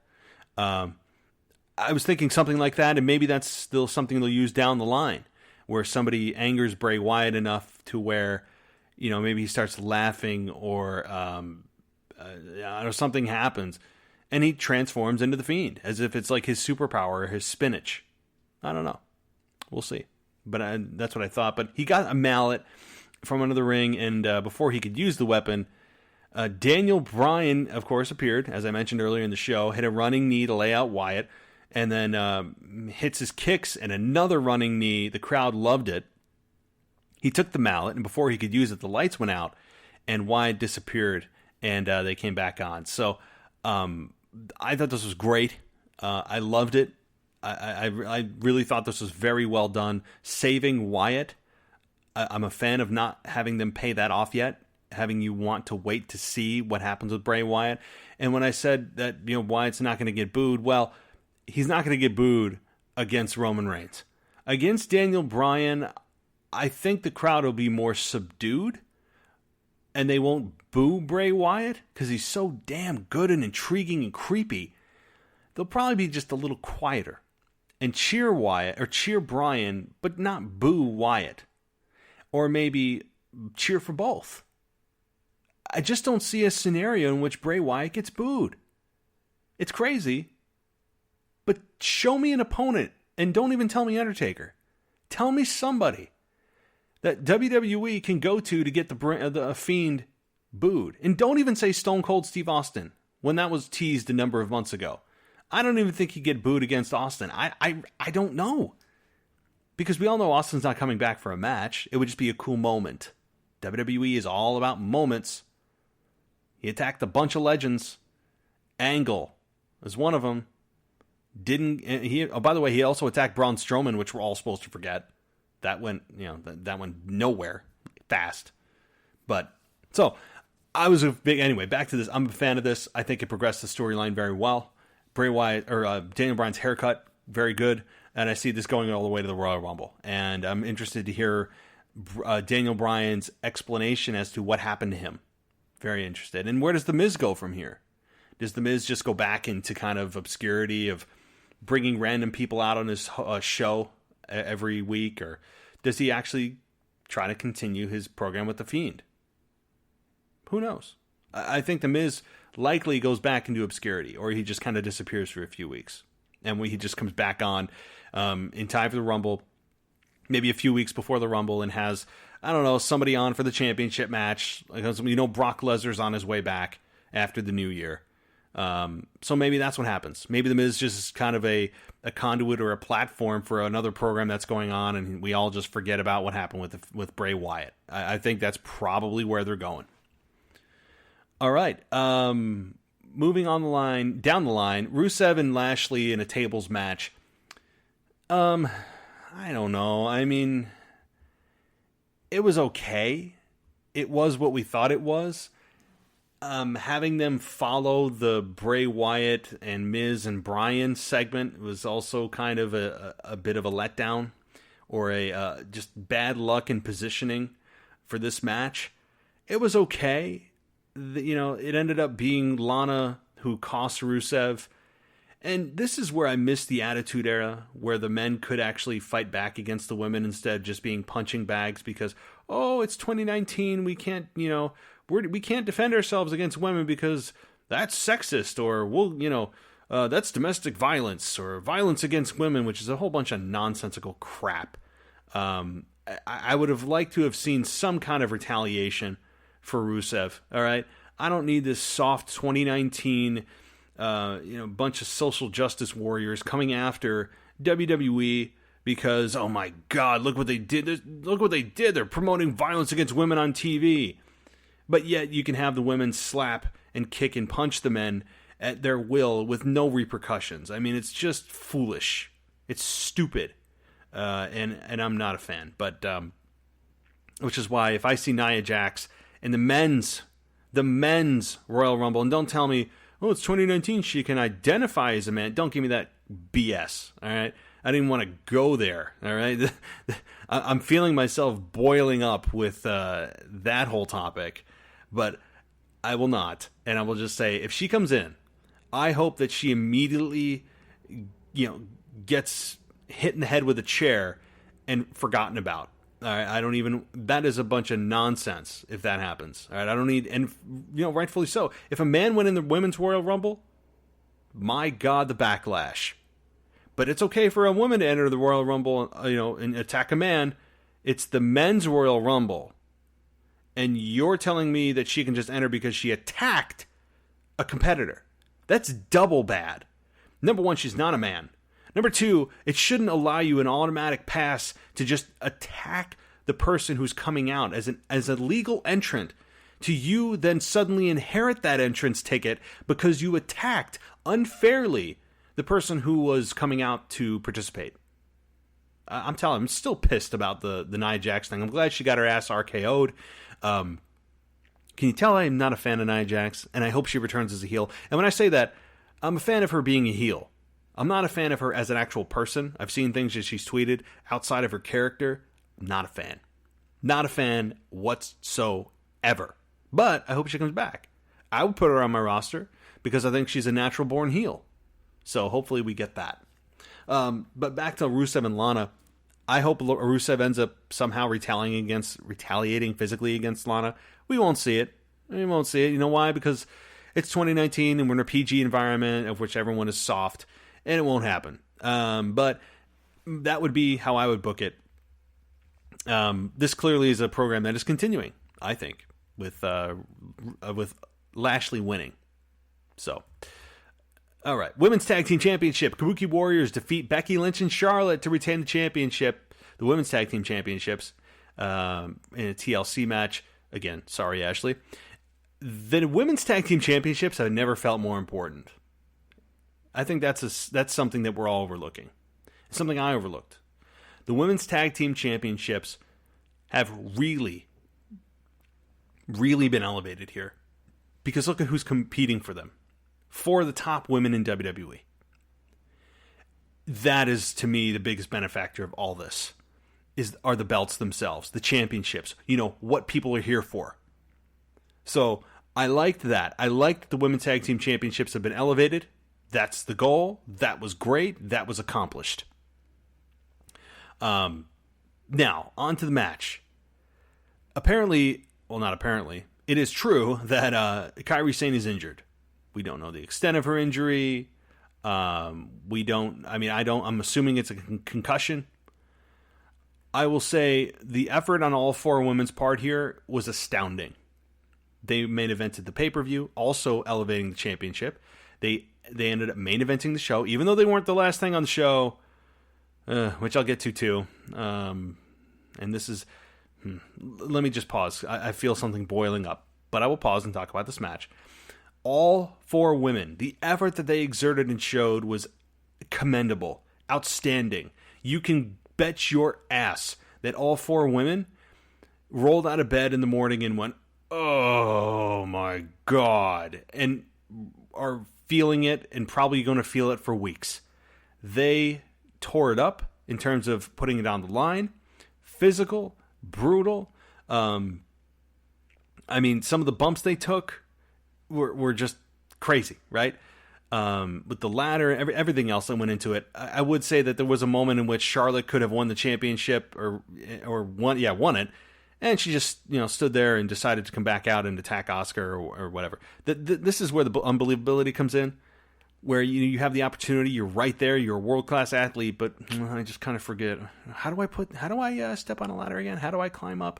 B: I was thinking something like that, and maybe that's still something they'll use down the line, where somebody angers Bray Wyatt enough to where, maybe he starts laughing or something happens, and he transforms into the Fiend, as if it's like his superpower or his spinach. I don't know. We'll see. But that's what I thought. But he got a mallet from under the ring, and before he could use the weapon, Daniel Bryan, of course, appeared, as I mentioned earlier in the show, hit a running knee to lay out Wyatt, and then hits his kicks and another running knee. The crowd loved it. He took the mallet, and before he could use it, the lights went out, and Wyatt disappeared, and they came back on. So I thought this was great. I loved it. I really thought this was very well done. Saving Wyatt. I'm a fan of not having them pay that off yet, having you want to wait to see what happens with Bray Wyatt. And when I said that, Wyatt's not going to get booed, well, he's not going to get booed against Roman Reigns. Against Daniel Bryan, I think the crowd will be more subdued, and they won't boo Bray Wyatt because he's so damn good and intriguing and creepy. They'll probably be just a little quieter and cheer Wyatt or cheer Bryan, but not boo Wyatt. Or maybe cheer for both. I just don't see a scenario in which Bray Wyatt gets booed. It's crazy. But show me an opponent, and don't even tell me Undertaker. Tell me somebody that WWE can go to get the Fiend booed. And don't even say Stone Cold Steve Austin, when that was teased a number of months ago. I don't even think he'd get booed against Austin. I don't know. Because we all know Austin's not coming back for a match. It would just be a cool moment. WWE is all about moments. He attacked a bunch of legends. Angle was one of them. By the way, he also attacked Braun Strowman, which we're all supposed to forget. That went, that went nowhere fast. But so anyway, back to this. I'm a fan of this. I think it progressed the storyline very well. Bray Wyatt or Daniel Bryan's haircut, very good. And I see this going all the way to the Royal Rumble. And I'm interested to hear Daniel Bryan's explanation as to what happened to him. Very interested. And where does The Miz go from here? Does The Miz just go back into kind of obscurity of bringing random people out on his show every week? Or does he actually try to continue his program with The Fiend? Who knows? I think The Miz likely goes back into obscurity, or he just kind of disappears for a few weeks. And when he just comes back on in time for the Rumble, maybe a few weeks before the Rumble, and has, I don't know, somebody on for the championship match. Because, Brock Lesnar's on his way back after the new year. So maybe that's what happens. Maybe The Miz just kind of a conduit or a platform for another program that's going on, and we all just forget about what happened with Bray Wyatt. I think that's probably where they're going. All right. Moving down the line, Rusev and Lashley in a tables match. I don't know. I mean, it was okay. It was what we thought it was. Having them follow the Bray Wyatt and Miz and Bryan segment was also kind of a bit of a letdown, or a just bad luck in positioning for this match. It was okay. It ended up being Lana who cost Rusev. And this is where I miss the Attitude Era, where the men could actually fight back against the women instead of just being punching bags because, it's 2019, we can't, we can't defend ourselves against women because that's sexist, or that's domestic violence or violence against women, which is a whole bunch of nonsensical crap. I would have liked to have seen some kind of retaliation for Rusev. All right, I don't need this soft 2019, bunch of social justice warriors coming after WWE because, oh my God, look what they did. Look what they did. They're promoting violence against women on TV. But yet you can have the women slap and kick and punch the men at their will with no repercussions. I mean, it's just foolish. It's stupid. And I'm not a fan. But which is why if I see Nia Jax in the men's Royal Rumble, and don't tell me, it's 2019, she can identify as a man. Don't give me that BS. All right, I didn't want to go there. All right, I'm feeling myself boiling up with that whole topic, but I will not. And I will just say, if she comes in, I hope that she immediately, gets hit in the head with a chair and forgotten about. All right, that is a bunch of nonsense if that happens. All right, I don't need, and rightfully so. If a man went in the Women's Royal Rumble, my God, the backlash. But it's okay for a woman to enter the Royal Rumble, and attack a man. It's the Men's Royal Rumble. And you're telling me that she can just enter because she attacked a competitor. That's double bad. Number one, she's not a man. Number two, it shouldn't allow you an automatic pass to just attack the person who's coming out as a legal entrant, to you then suddenly inherit that entrance ticket because you attacked unfairly the person who was coming out to participate. I'm telling you, I'm still pissed about the Nia Jax thing. I'm glad she got her ass RKO'd. Can you tell I'm not a fan of Nia Jax? And I hope she returns as a heel. And when I say that, I'm a fan of her being a heel. I'm not a fan of her as an actual person. I've seen things that she's tweeted outside of her character. I'm not a fan. Not a fan whatsoever. But I hope she comes back. I would put her on my roster because I think she's a natural born heel. So hopefully we get that. But back to Rusev and Lana. I hope Rusev ends up somehow retaliating physically against Lana. We won't see it. You know why? Because it's 2019 and we're in a PG environment of which everyone is soft, and it won't happen. But that would be how I would book it. This clearly is a program that is continuing, I think, with Lashley winning. So, all right. Women's Tag Team Championship. Kabuki Warriors defeat Becky Lynch and Charlotte to retain the championship. The Women's Tag Team Championships in a TLC match. Again, sorry, Ashley. The Women's Tag Team Championships have never felt more important. I think that's something that we're all overlooking. It's something I overlooked. The Women's Tag Team Championships have really, really been elevated here. Because look at who's competing for them. For the top women in WWE. That is, to me, the biggest benefactor of all this. Are the belts themselves, the championships. What people are here for. So, I liked that. I liked that the Women's Tag Team Championships have been elevated. That's the goal. That was great. That was accomplished. Now, on to the match. Apparently, well, not apparently, it is true that Kairi Sane is injured. We don't know the extent of her injury. I'm assuming it's a concussion. I will say the effort on all four women's part here was astounding. They main evented the pay-per-view, also elevating the championship. They ended up main eventing the show, even though they weren't the last thing on the show, which I'll get to too. And this is... let me just pause. I feel something boiling up, but I will pause and talk about this match. All four women, the effort that they exerted and showed was commendable, outstanding. You can bet your ass that all four women rolled out of bed in the morning and went, oh my God, and are feeling it and probably going to feel it for weeks. They tore it up in terms of putting it on the line. Physical, brutal. Some of the bumps they took were just crazy, right? With the ladder, everything else that went into it. I would say that there was a moment in which Charlotte could have won the championship or won it, and she just stood there and decided to come back out and attack Asuka or whatever. This is where the unbelievability comes in, where you have the opportunity, you're right there, you're a world class athlete, but I just kind of forget how do I step on a ladder again? How do I climb up?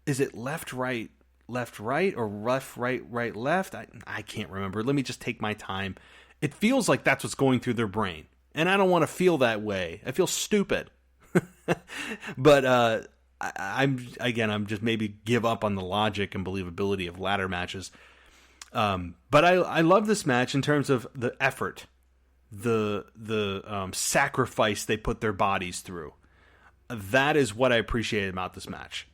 B: Is it left right or left right left? I can't remember. Let me just take my time. It feels like that's what's going through their brain. And I don't want to feel that way. I feel stupid. But I'm just maybe give up on the logic and believability of ladder matches. But I love this match in terms of the effort, the sacrifice they put their bodies through. That is what I appreciate about this match.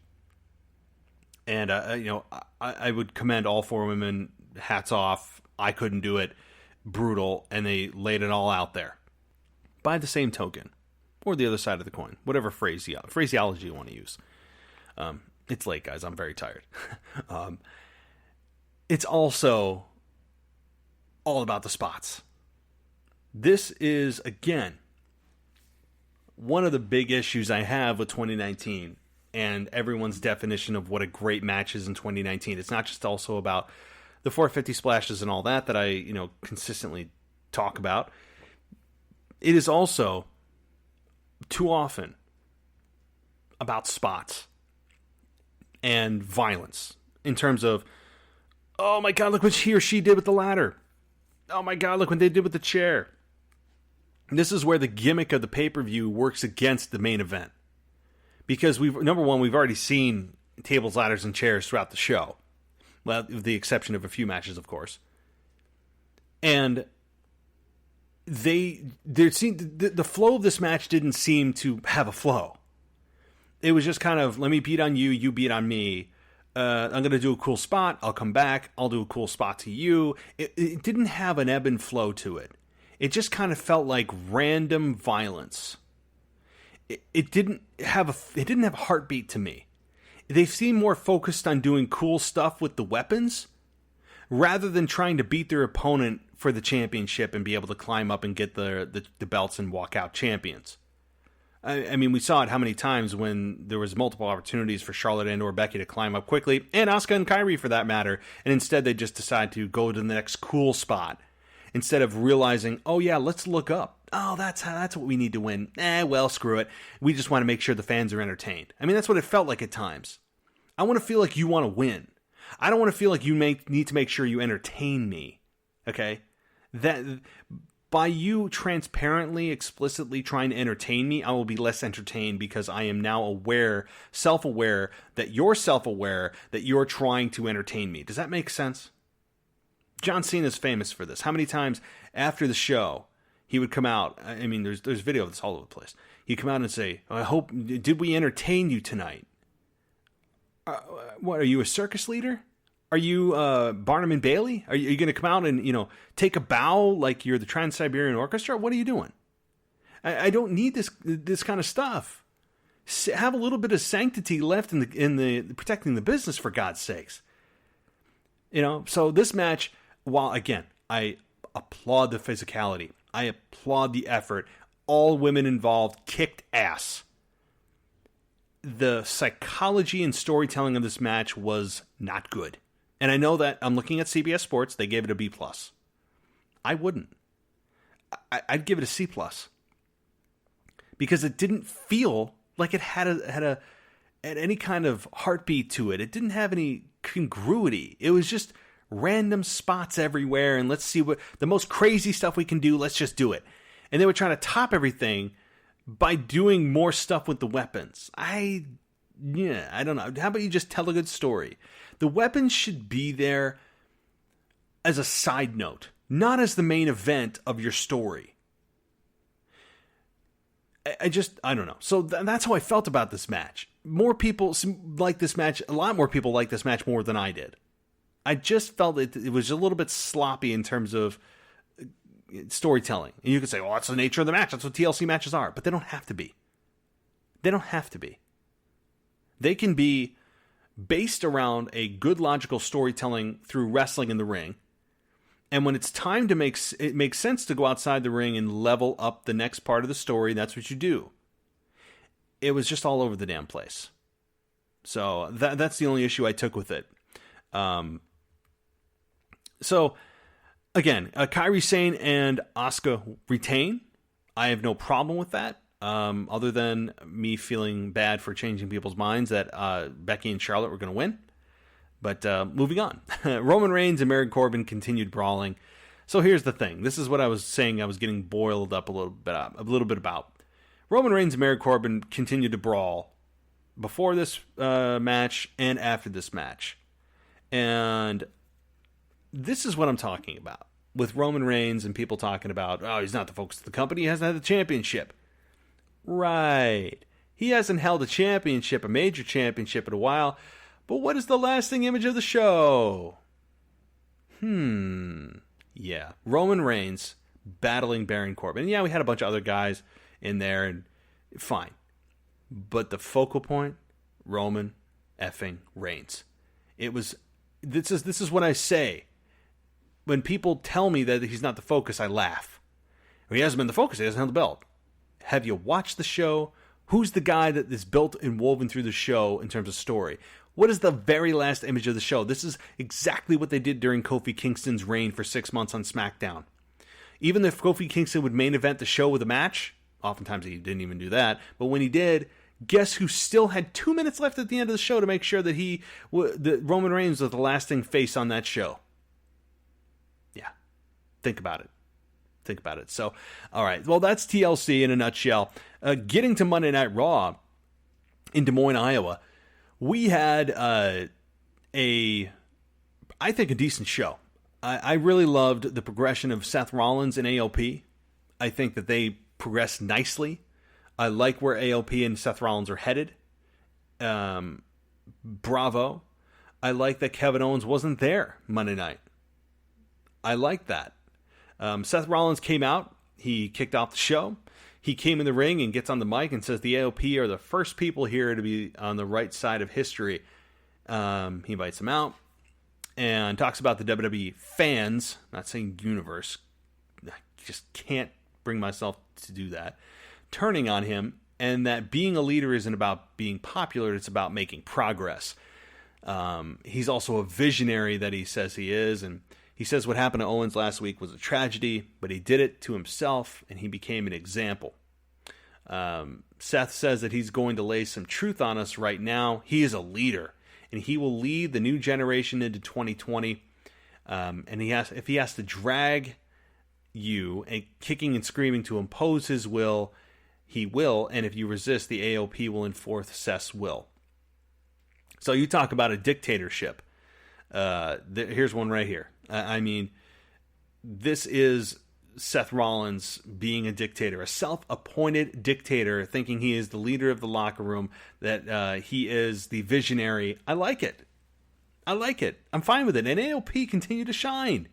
B: And I would commend all four women. Hats off. I couldn't do it. Brutal, and they laid it all out there. by the same token, or the other side of the coin, whatever phraseology you want to use. It's late, guys. I'm very tired. It's also all about the spots. This is, again, one of the big issues I have with 2019 and everyone's definition of what a great match is in 2019. It's not just also about the 450 splashes and all that I, consistently talk about. It is also too often about spots and violence in terms of, oh my God, look what he or she did with the ladder. Oh my God, look what they did with the chair. This is where the gimmick of the pay-per-view works against the main event. Because we've already seen tables, ladders, and chairs throughout the show. Well, with the exception of a few matches, of course. And the flow of this match didn't seem to have a flow. It was just kind of, let me beat on you, you beat on me. I'm going to do a cool spot, I'll come back, I'll do a cool spot to you. It didn't have an ebb and flow to it. It just kind of felt like random violence. It didn't have a heartbeat to me. They seemed more focused on doing cool stuff with the weapons rather than trying to beat their opponent for the championship and be able to climb up and get the belts and walk out champions. I mean, we saw it how many times when there was multiple opportunities for Charlotte and or Becky to climb up quickly, and Asuka and Kairi for that matter, and instead they just decide to go to the next cool spot instead of realizing, oh yeah, let's look up. Oh, that's what we need to win. Well, screw it. We just want to make sure the fans are entertained. I mean, that's what it felt like at times. I want to feel like you want to win. I don't want to feel like you need to make sure you entertain me. Okay? That by you transparently, explicitly trying to entertain me, I will be less entertained because I am now self-aware that you're trying to entertain me. Does that make sense? John Cena is famous for this. How many times after the show he would come out? I mean, there's video of this all over the place. He'd come out and say, did we entertain you tonight? What, are you a circus leader? Are you Barnum and Bailey? Are you going to come out and, take a bow like you're the Trans-Siberian Orchestra? What are you doing? I don't need this kind of stuff. Have a little bit of sanctity left in the protecting the business, for God's sakes. So this match, while again, I applaud the physicality, I applaud the effort. All women involved kicked ass. The psychology and storytelling of this match was not good. And I know that I'm looking at CBS Sports, they gave it a B+. I wouldn't. I'd give it a C+. Because it didn't feel like it had any kind of heartbeat to it. It didn't have any congruity. It was just random spots everywhere, and let's see what the most crazy stuff we can do, let's just do it. And they were trying to top everything by doing more stuff with the weapons. I don't know. How about you just tell a good story? The weapons should be there as a side note, not as the main event of your story. I don't know. So that's how I felt about this match. More people like this match, a lot more people like this match more than I did. I just felt it was a little bit sloppy in terms of storytelling. And you could say, well, that's the nature of the match. That's what TLC matches are. But they don't have to be. They don't have to be. They can be based around a good logical storytelling through wrestling in the ring. And when it's time to it makes sense to go outside the ring and level up the next part of the story, that's what you do. It was just all over the damn place. So that's the only issue I took with it. So, again, Kairi Sane and Asuka retain. I have no problem with that, other than me feeling bad for changing people's minds that Becky and Charlotte were going to win. But moving on. Roman Reigns and Baron Corbin continued brawling. So here's the thing. This is what I was saying I was getting boiled up a little bit about. Roman Reigns and Baron Corbin continued to brawl before this match and after this match. And this is what I'm talking about. With Roman Reigns and people talking about, oh, he's not the focus of the company, he hasn't had the championship. Right. He hasn't held a major championship in a while. But what is the lasting image of the show? Yeah. Roman Reigns battling Baron Corbin. And yeah, we had a bunch of other guys in there, and fine. But the focal point, Roman effing Reigns. This is what I say. When people tell me that he's not the focus, I laugh. He hasn't been the focus, he hasn't held the belt. Have you watched the show? Who's the guy that is built and woven through the show in terms of story? What is the very last image of the show? This is exactly what they did during Kofi Kingston's reign for 6 months on SmackDown. Even if Kofi Kingston would main event the show with a match, oftentimes he didn't even do that, but when he did, guess who still had 2 minutes left at the end of the show to make sure that Roman Reigns was the lasting face on that show? Yeah. Think about it. So, all right. Well, that's TLC in a nutshell. Getting to Monday Night Raw in Des Moines, Iowa, we had I think, a decent show. I really loved the progression of Seth Rollins and AOP. I think that they progressed nicely. I like where AOP and Seth Rollins are headed. Bravo. I like that Kevin Owens wasn't there Monday night. I like that. Seth Rollins came out. He kicked off the show. He came in the ring and gets on the mic and says the AOP are the first people here to be on the right side of history. He invites them out and talks about the WWE fans. Not saying universe. I just can't bring myself to do that. Turning on him, and that being a leader isn't about being popular. It's about making progress. He's also a visionary that he says he is, and he says what happened to Owens last week was a tragedy, but he did it to himself, and he became an example. Seth says that he's going to lay some truth on us right now. He is a leader, and he will lead the new generation into 2020. And if he has to drag you and kicking and screaming to impose his will, he will. And if you resist, the AOP will enforce Seth's will. So you talk about a dictatorship. Here's one right here. I mean, this is Seth Rollins being a dictator, a self-appointed dictator, thinking he is the leader of the locker room, that he is the visionary. I like it. I'm fine with it. And AOP continue to shine.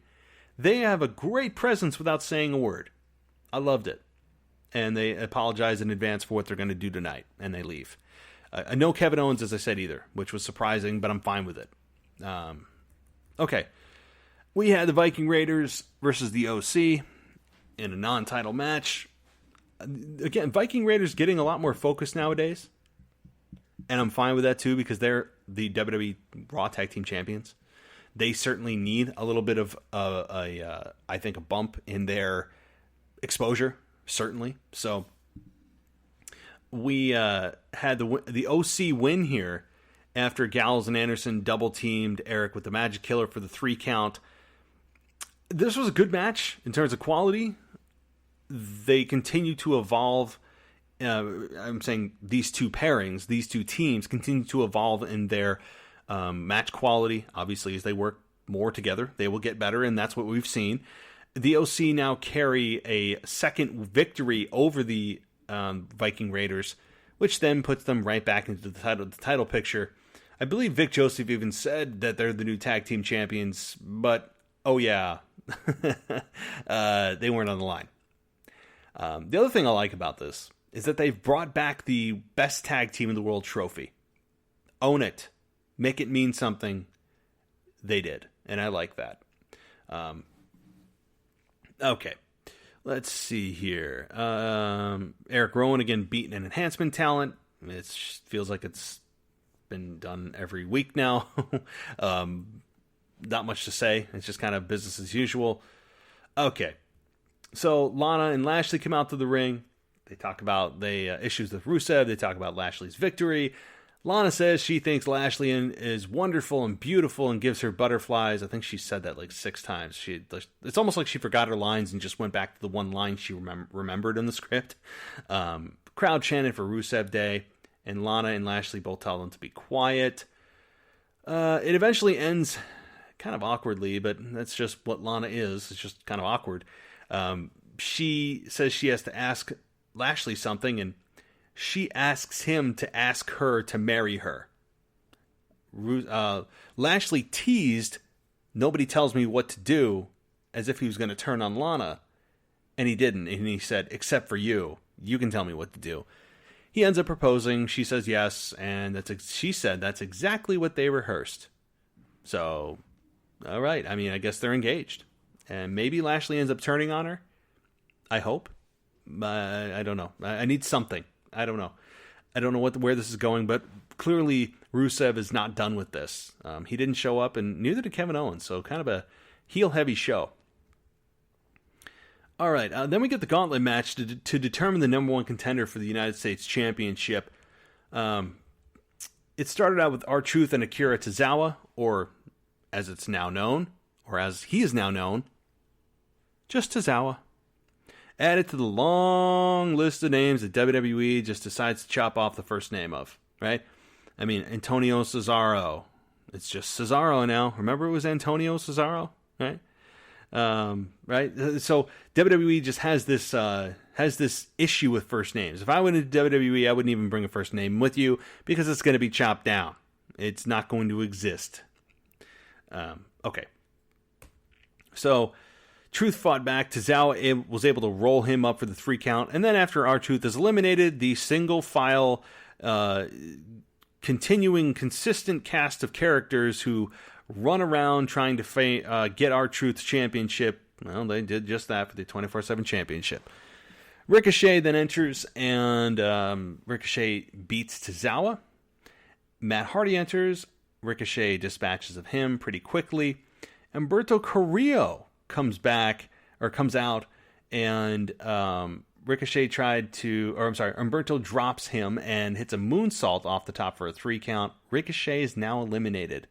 B: They have a great presence without saying a word. I loved it. And they apologize in advance for what they're going to do tonight, and they leave. No Kevin Owens, as I said, either, which was surprising, but I'm fine with it. Okay. We had the Viking Raiders versus the OC in a non-title match. Again, Viking Raiders getting a lot more focus nowadays. And I'm fine with that too, because they're the WWE Raw Tag Team Champions. They certainly need a little bit of I think, a bump in their exposure, certainly. So we had the OC win here after Gallows and Anderson double-teamed Eric with the Magic Killer for the 3 count. This was a good match in terms of quality. They continue to evolve. I'm saying these two pairings, these two teams continue to evolve in their match quality. Obviously, as they work more together, they will get better, and that's what we've seen. The OC now carry a second victory over the Viking Raiders, which then puts them right back into the title picture. I believe Vic Joseph even said that they're the new tag team champions, but oh yeah, they weren't on the line. The other thing I like about this is that they've brought back the best tag team in the world trophy. Own it. Make it mean something. They did, and I like that. Okay, let's see here. Eric Rowan again beating an enhancement talent. It feels like it's been done every week now. Not much to say. It's just kind of business as usual. Okay. So Lana and Lashley come out to the ring. They talk about the issues with Rusev. They talk about Lashley's victory. Lana says she thinks Lashley is wonderful and beautiful and gives her butterflies. I think she said that like 6 times. It's almost like she forgot her lines and just went back to the one line she remembered in the script. Crowd chanted for Rusev Day, and Lana and Lashley both tell them to be quiet. It eventually ends kind of awkwardly, but that's just what Lana is. It's just kind of awkward. She says she has to ask Lashley something, and she asks him to ask her to marry her. Lashley teased, "Nobody tells me what to do," as if he was going to turn on Lana. And he didn't. And he said, except for you. You can tell me what to do. He ends up proposing. She says yes. And she said that's exactly what they rehearsed. So, all right. I mean, I guess they're engaged. And maybe Lashley ends up turning on her. I hope. I don't know. I need something. I don't know. I don't know where this is going, but clearly Rusev is not done with this. He didn't show up, and neither did Kevin Owens. So kind of a heel-heavy show. All right, then we get the gauntlet match to determine the number one contender for the United States Championship. It started out with R-Truth and Akira Tozawa, or as it's now known, or as he is now known, just Tozawa. Added to the long list of names that WWE just decides to chop off the first name of, right? I mean, Antonio Cesaro. It's just Cesaro now. Remember it was Antonio Cesaro, right? Right? So WWE just has this issue with first names. If I went into WWE, I wouldn't even bring a first name with you because it's going to be chopped down. It's not going to exist. Okay. So Truth fought back. Tozawa was able to roll him up for the 3 count. And then after R-Truth is eliminated, the single file, continuing consistent cast of characters who run around trying to get R-Truth's championship. Well, they did just that for the 24/7 championship. Ricochet then enters, and Ricochet beats Tozawa. Matt Hardy enters. Ricochet dispatches of him pretty quickly. Humberto Carrillo comes out, and Humberto drops him and hits a moonsault off the top for a 3 count. Ricochet is now eliminated.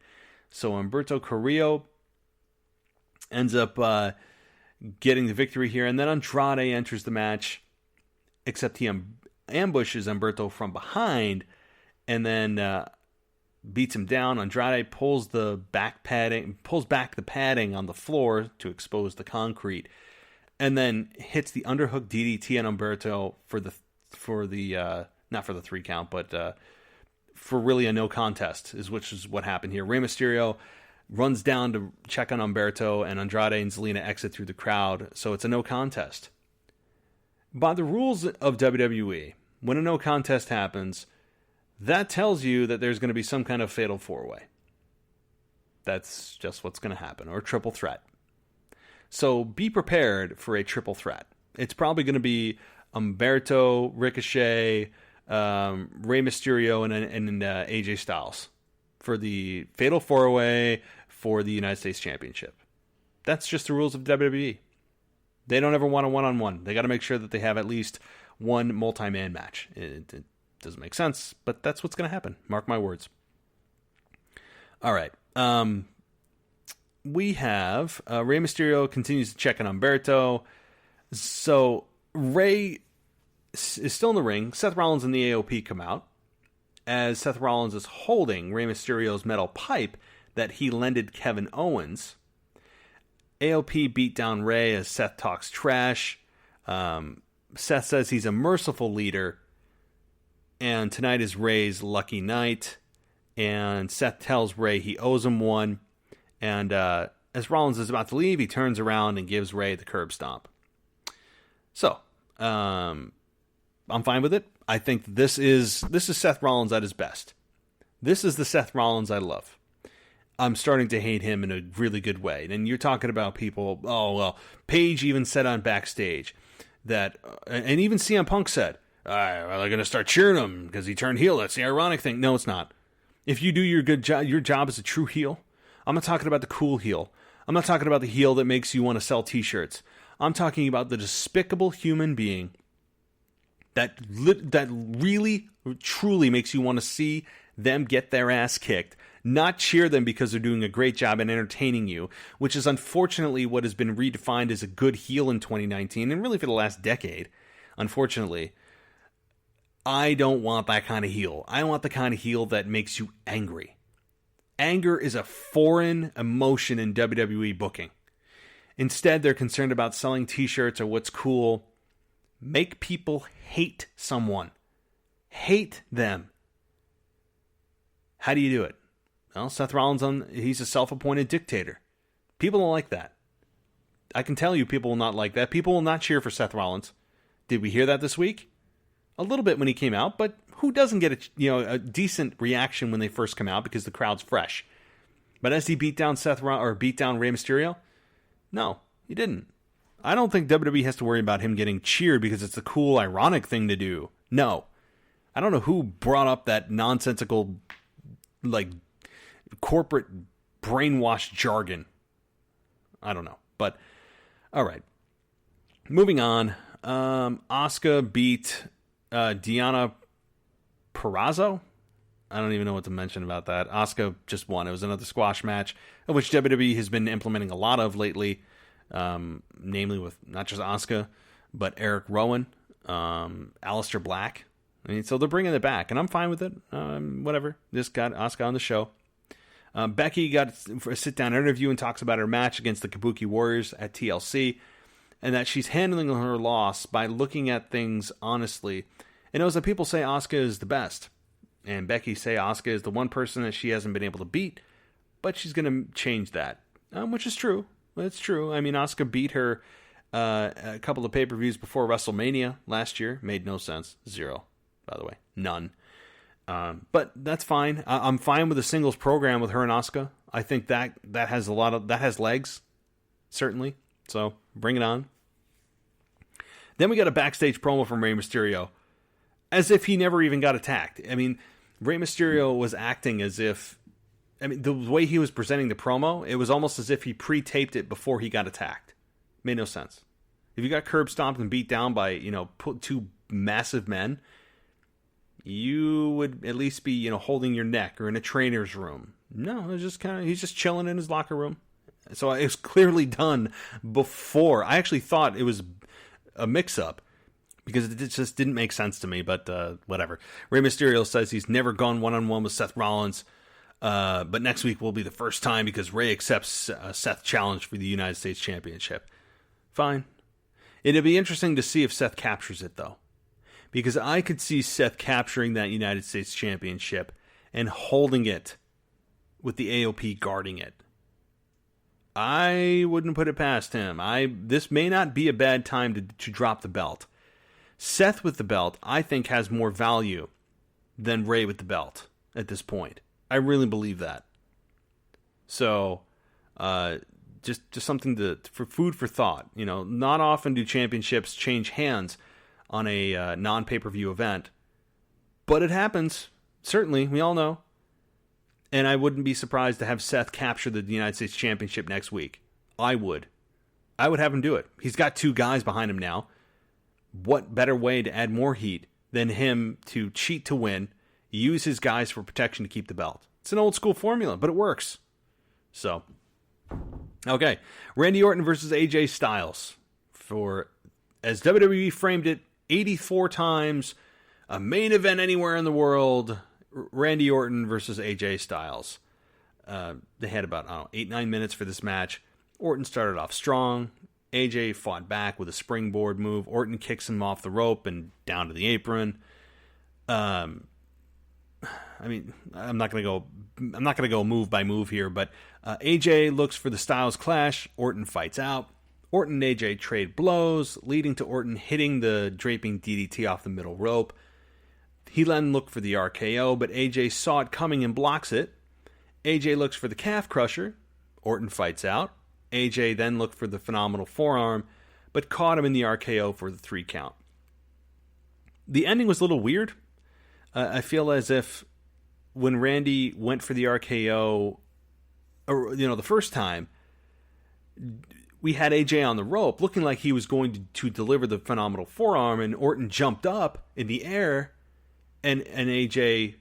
B: So Humberto Carrillo ends up getting the victory here, and then Andrade enters the match, except he ambushes Humberto from behind, and then beats him down. Andrade pulls back the padding on the floor to expose the concrete, and then hits the underhook DDT on Humberto for the not for the 3 count, but for really a no contest, which is what happened here. Rey Mysterio runs down to check on Humberto, and Andrade and Zelina exit through the crowd, so it's a no contest. By the rules of WWE, when a no contest happens, that tells you that there's going to be some kind of fatal 4-way. That's just what's going to happen, or triple threat. So be prepared for a triple threat. It's probably going to be Humberto, Ricochet, Rey Mysterio, and AJ Styles for the fatal 4-way for the United States Championship. That's just the rules of WWE. They don't ever want a one-on-one. They got to make sure that they have at least one multi-man match. It doesn't make sense, but that's what's going to happen. Mark my words. All right. We have Rey Mysterio continues to check on Humberto. So Rey is still in the ring. Seth Rollins and the AOP come out as Seth Rollins is holding Rey Mysterio's metal pipe that he lended Kevin Owens. AOP beat down Rey as Seth talks trash. Seth says he's a merciful leader, and tonight is Rey's lucky night. And Seth tells Rey he owes him one. And as Rollins is about to leave, he turns around and gives Rey the curb stomp. So, I'm fine with it. I think this is Seth Rollins at his best. This is the Seth Rollins I love. I'm starting to hate him in a really good way. And you're talking about people, Paige even said on Backstage that, and even CM Punk said, they're going to start cheering him because he turned heel. That's the ironic thing. No, it's not. If you do your good job, your job as a true heel, I'm not talking about the cool heel. I'm not talking about the heel that makes you want to sell t-shirts. I'm talking about the despicable human being that really, truly makes you want to see them get their ass kicked, not cheer them because they're doing a great job in entertaining you, which is unfortunately what has been redefined as a good heel in 2019, and really for the last decade, unfortunately. I don't want that kind of heel. I want the kind of heel that makes you angry. Anger is a foreign emotion in WWE booking. Instead, they're concerned about selling t-shirts or what's cool. Make people hate someone. Hate them. How do you do it? Well, Seth Rollins, he's a self-appointed dictator. People don't like that. I can tell you people will not like that. People will not cheer for Seth Rollins. Did we hear that this week? A little bit when he came out, but who doesn't get a decent reaction when they first come out because the crowd's fresh? But as he beat down beat down Rey Mysterio, no, he didn't. I don't think WWE has to worry about him getting cheered because it's a cool, ironic thing to do. No. I don't know who brought up that nonsensical, corporate brainwashed jargon. I don't know. But, all right. Moving on. Asuka beat Deonna Purrazzo. I don't even know what to mention about that. Asuka just won. It was another squash match, of which WWE has been implementing a lot of lately, namely with not just Asuka, but Eric Rowan, Aleister Black. I mean, so they're bringing it back, and I'm fine with it. Whatever. Just got Asuka on the show. Becky got a sit-down interview and talks about her match against the Kabuki Warriors at TLC, and that she's handling her loss by looking at things honestly. And knows that people say Asuka is the best, and Becky say Asuka is the one person that she hasn't been able to beat, but she's going to change that, which is true. It's true. I mean, Asuka beat her a couple of pay-per-views before WrestleMania last year. Made no sense. 0, by the way. None. But that's fine. I'm fine with a singles program with her and Asuka. I think that has that has legs, certainly. So bring it on. Then we got a backstage promo from Rey Mysterio, as if he never even got attacked. I mean, Rey Mysterio was acting as if, the way he was presenting the promo, it was almost as if he pre-taped it before he got attacked. Made no sense. If you got curb stomped and beat down by, two massive men, you would at least be, holding your neck or in a trainer's room. No, it was just he's just chilling in his locker room. So it was clearly done before. I actually thought it was a mix-up because it just didn't make sense to me, but whatever. Rey Mysterio says he's never gone one-on-one with Seth Rollins, but next week will be the first time because Rey accepts Seth's challenge for the United States Championship. Fine. It'd be interesting to see if Seth captures it, though. Because I could see Seth capturing that United States Championship and holding it with the AOP guarding it. I wouldn't put it past him. This may not be a bad time to drop the belt. Seth with the belt, I think, has more value than Rey with the belt at this point. I really believe that. So, just something for food for thought. Not often do championships change hands on a non-pay-per-view event, but it happens. Certainly, we all know. And I wouldn't be surprised to have Seth capture the United States Championship next week. I would have him do it. He's got 2 guys behind him now. What better way to add more heat than him to cheat to win, use his guys for protection to keep the belt? It's an old school formula, but it works. So, okay. Randy Orton versus AJ Styles for, as WWE framed it, 84 times, a main event anywhere in the world. Randy Orton versus AJ Styles. They had about 8-9 minutes for this match. Orton started off strong. AJ fought back with a springboard move. Orton kicks him off the rope and down to the apron. I'm not going to go move by move here, but AJ looks for the Styles clash. Orton fights out. Orton and AJ trade blows, leading to Orton hitting the draping DDT off the middle rope. He then looked for the RKO, but AJ saw it coming and blocks it. AJ looks for the calf crusher. Orton fights out. AJ then looked for the phenomenal forearm, but caught him in the RKO for the 3 count. The ending was a little weird. I feel as if when Randy went for the RKO, the first time, we had AJ on the rope looking like he was going to deliver the phenomenal forearm, and Orton jumped up in the air, and AJ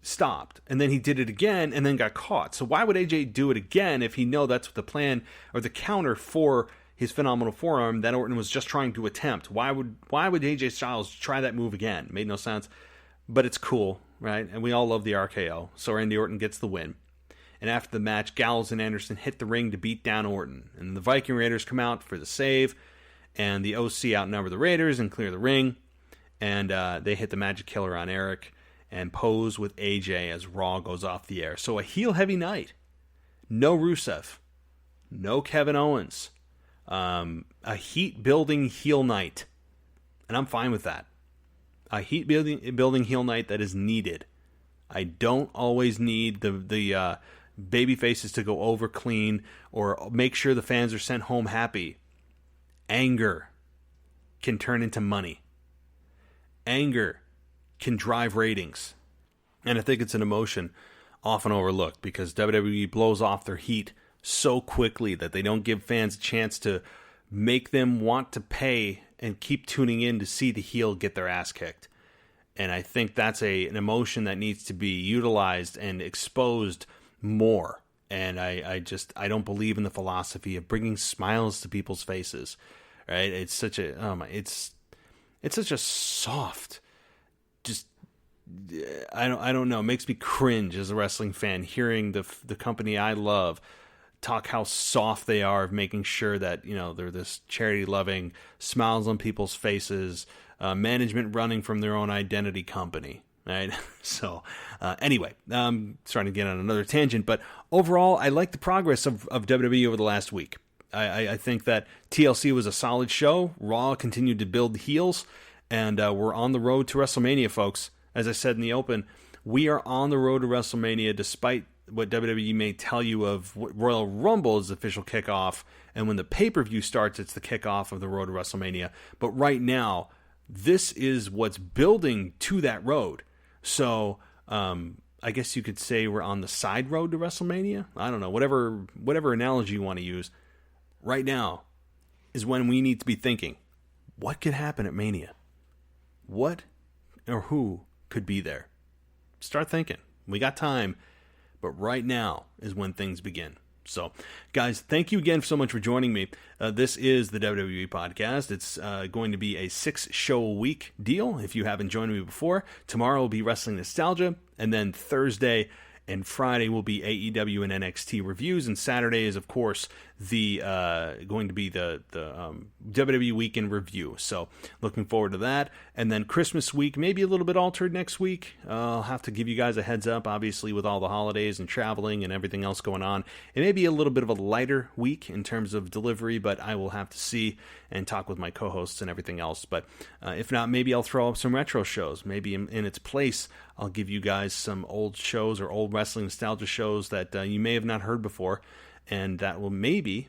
B: stopped. And then he did it again and then got caught. So why would AJ do it again if he know that's what the plan or the counter for his phenomenal forearm that Orton was just trying to attempt? Why would AJ Styles try that move again? Made no sense. But it's cool, right? And we all love the RKO. So Randy Orton gets the win. And after the match, Gallows and Anderson hit the ring to beat down Orton. And the Viking Raiders come out for the save. And the OC outnumber the Raiders and clear the ring. And they hit the Magic Killer on Eric and pose with AJ as Raw goes off the air. So a heel-heavy night. No Rusev. No Kevin Owens. a heat-building heel night, and I'm fine with that. A heat-building heel night that is needed. I don't always need the baby faces to go over clean or make sure the fans are sent home happy. Anger can turn into money. Anger can drive ratings. And I think it's an emotion often overlooked because WWE blows off their heat so quickly that they don't give fans a chance to make them want to pay and keep tuning in to see the heel get their ass kicked. And I think that's an emotion that needs to be utilized and exposed more. And I don't believe in the philosophy of bringing smiles to people's faces. Right? It's such a it's such a soft, just I don't know. It makes me cringe as a wrestling fan hearing the company I love talk how soft they are of making sure that, you know, they're this charity-loving, smiles on people's faces, management running from their own identity company, right? So, anyway, I'm starting to get on another tangent, but overall, I like the progress of WWE over the last week. I think that TLC was a solid show. Raw continued to build heels, and we're on the road to WrestleMania, folks. As I said in the open, we are on the road to WrestleMania despite what WWE may tell you of Royal Rumble is the official kickoff, and when the pay-per-view starts, it's the kickoff of the road to WrestleMania. But right now, this is what's building to that road. So, I guess you could say we're on the side road to WrestleMania. I don't know, whatever analogy you want to use. Right now is when we need to be thinking, what could happen at Mania? What or who could be there? Start thinking. We got time. But right now is when things begin. So, guys, thank you again so much for joining me. This is the WWE Podcast. It's going to be a 6-show-a-week deal if you haven't joined me before. Tomorrow will be Wrestling Nostalgia, and then Thursday and Friday will be AEW and NXT reviews, and Saturday is, of course, the going to be the WWE Week in Review. So, looking forward to that. And then Christmas week, maybe a little bit altered next week. I'll have to give you guys a heads up, obviously, with all the holidays and traveling and everything else going on. It may be a little bit of a lighter week in terms of delivery, but I will have to see and talk with my co-hosts and everything else. But if not, maybe I'll throw up some retro shows. Maybe in its place, I'll give you guys some old shows or old wrestling nostalgia shows that you may have not heard before. And that will maybe,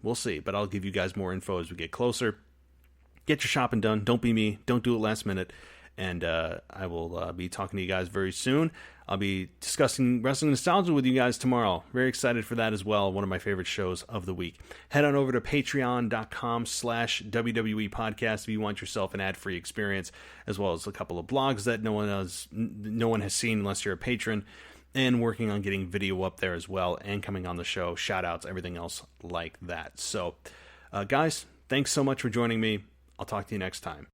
B: we'll see. But I'll give you guys more info as we get closer. Get your shopping done. Don't be me. Don't do it last minute. And I will be talking to you guys very soon. I'll be discussing Wrestling Nostalgia with you guys tomorrow. Very excited for that as well. One of my favorite shows of the week. Head on over to patreon.com/WWE Podcast if you want yourself an ad-free experience, as well as a couple of blogs that no one has seen unless you're a patron. And working on getting video up there as well, and coming on the show, shout-outs, everything else like that. So, guys, thanks so much for joining me. I'll talk to you next time.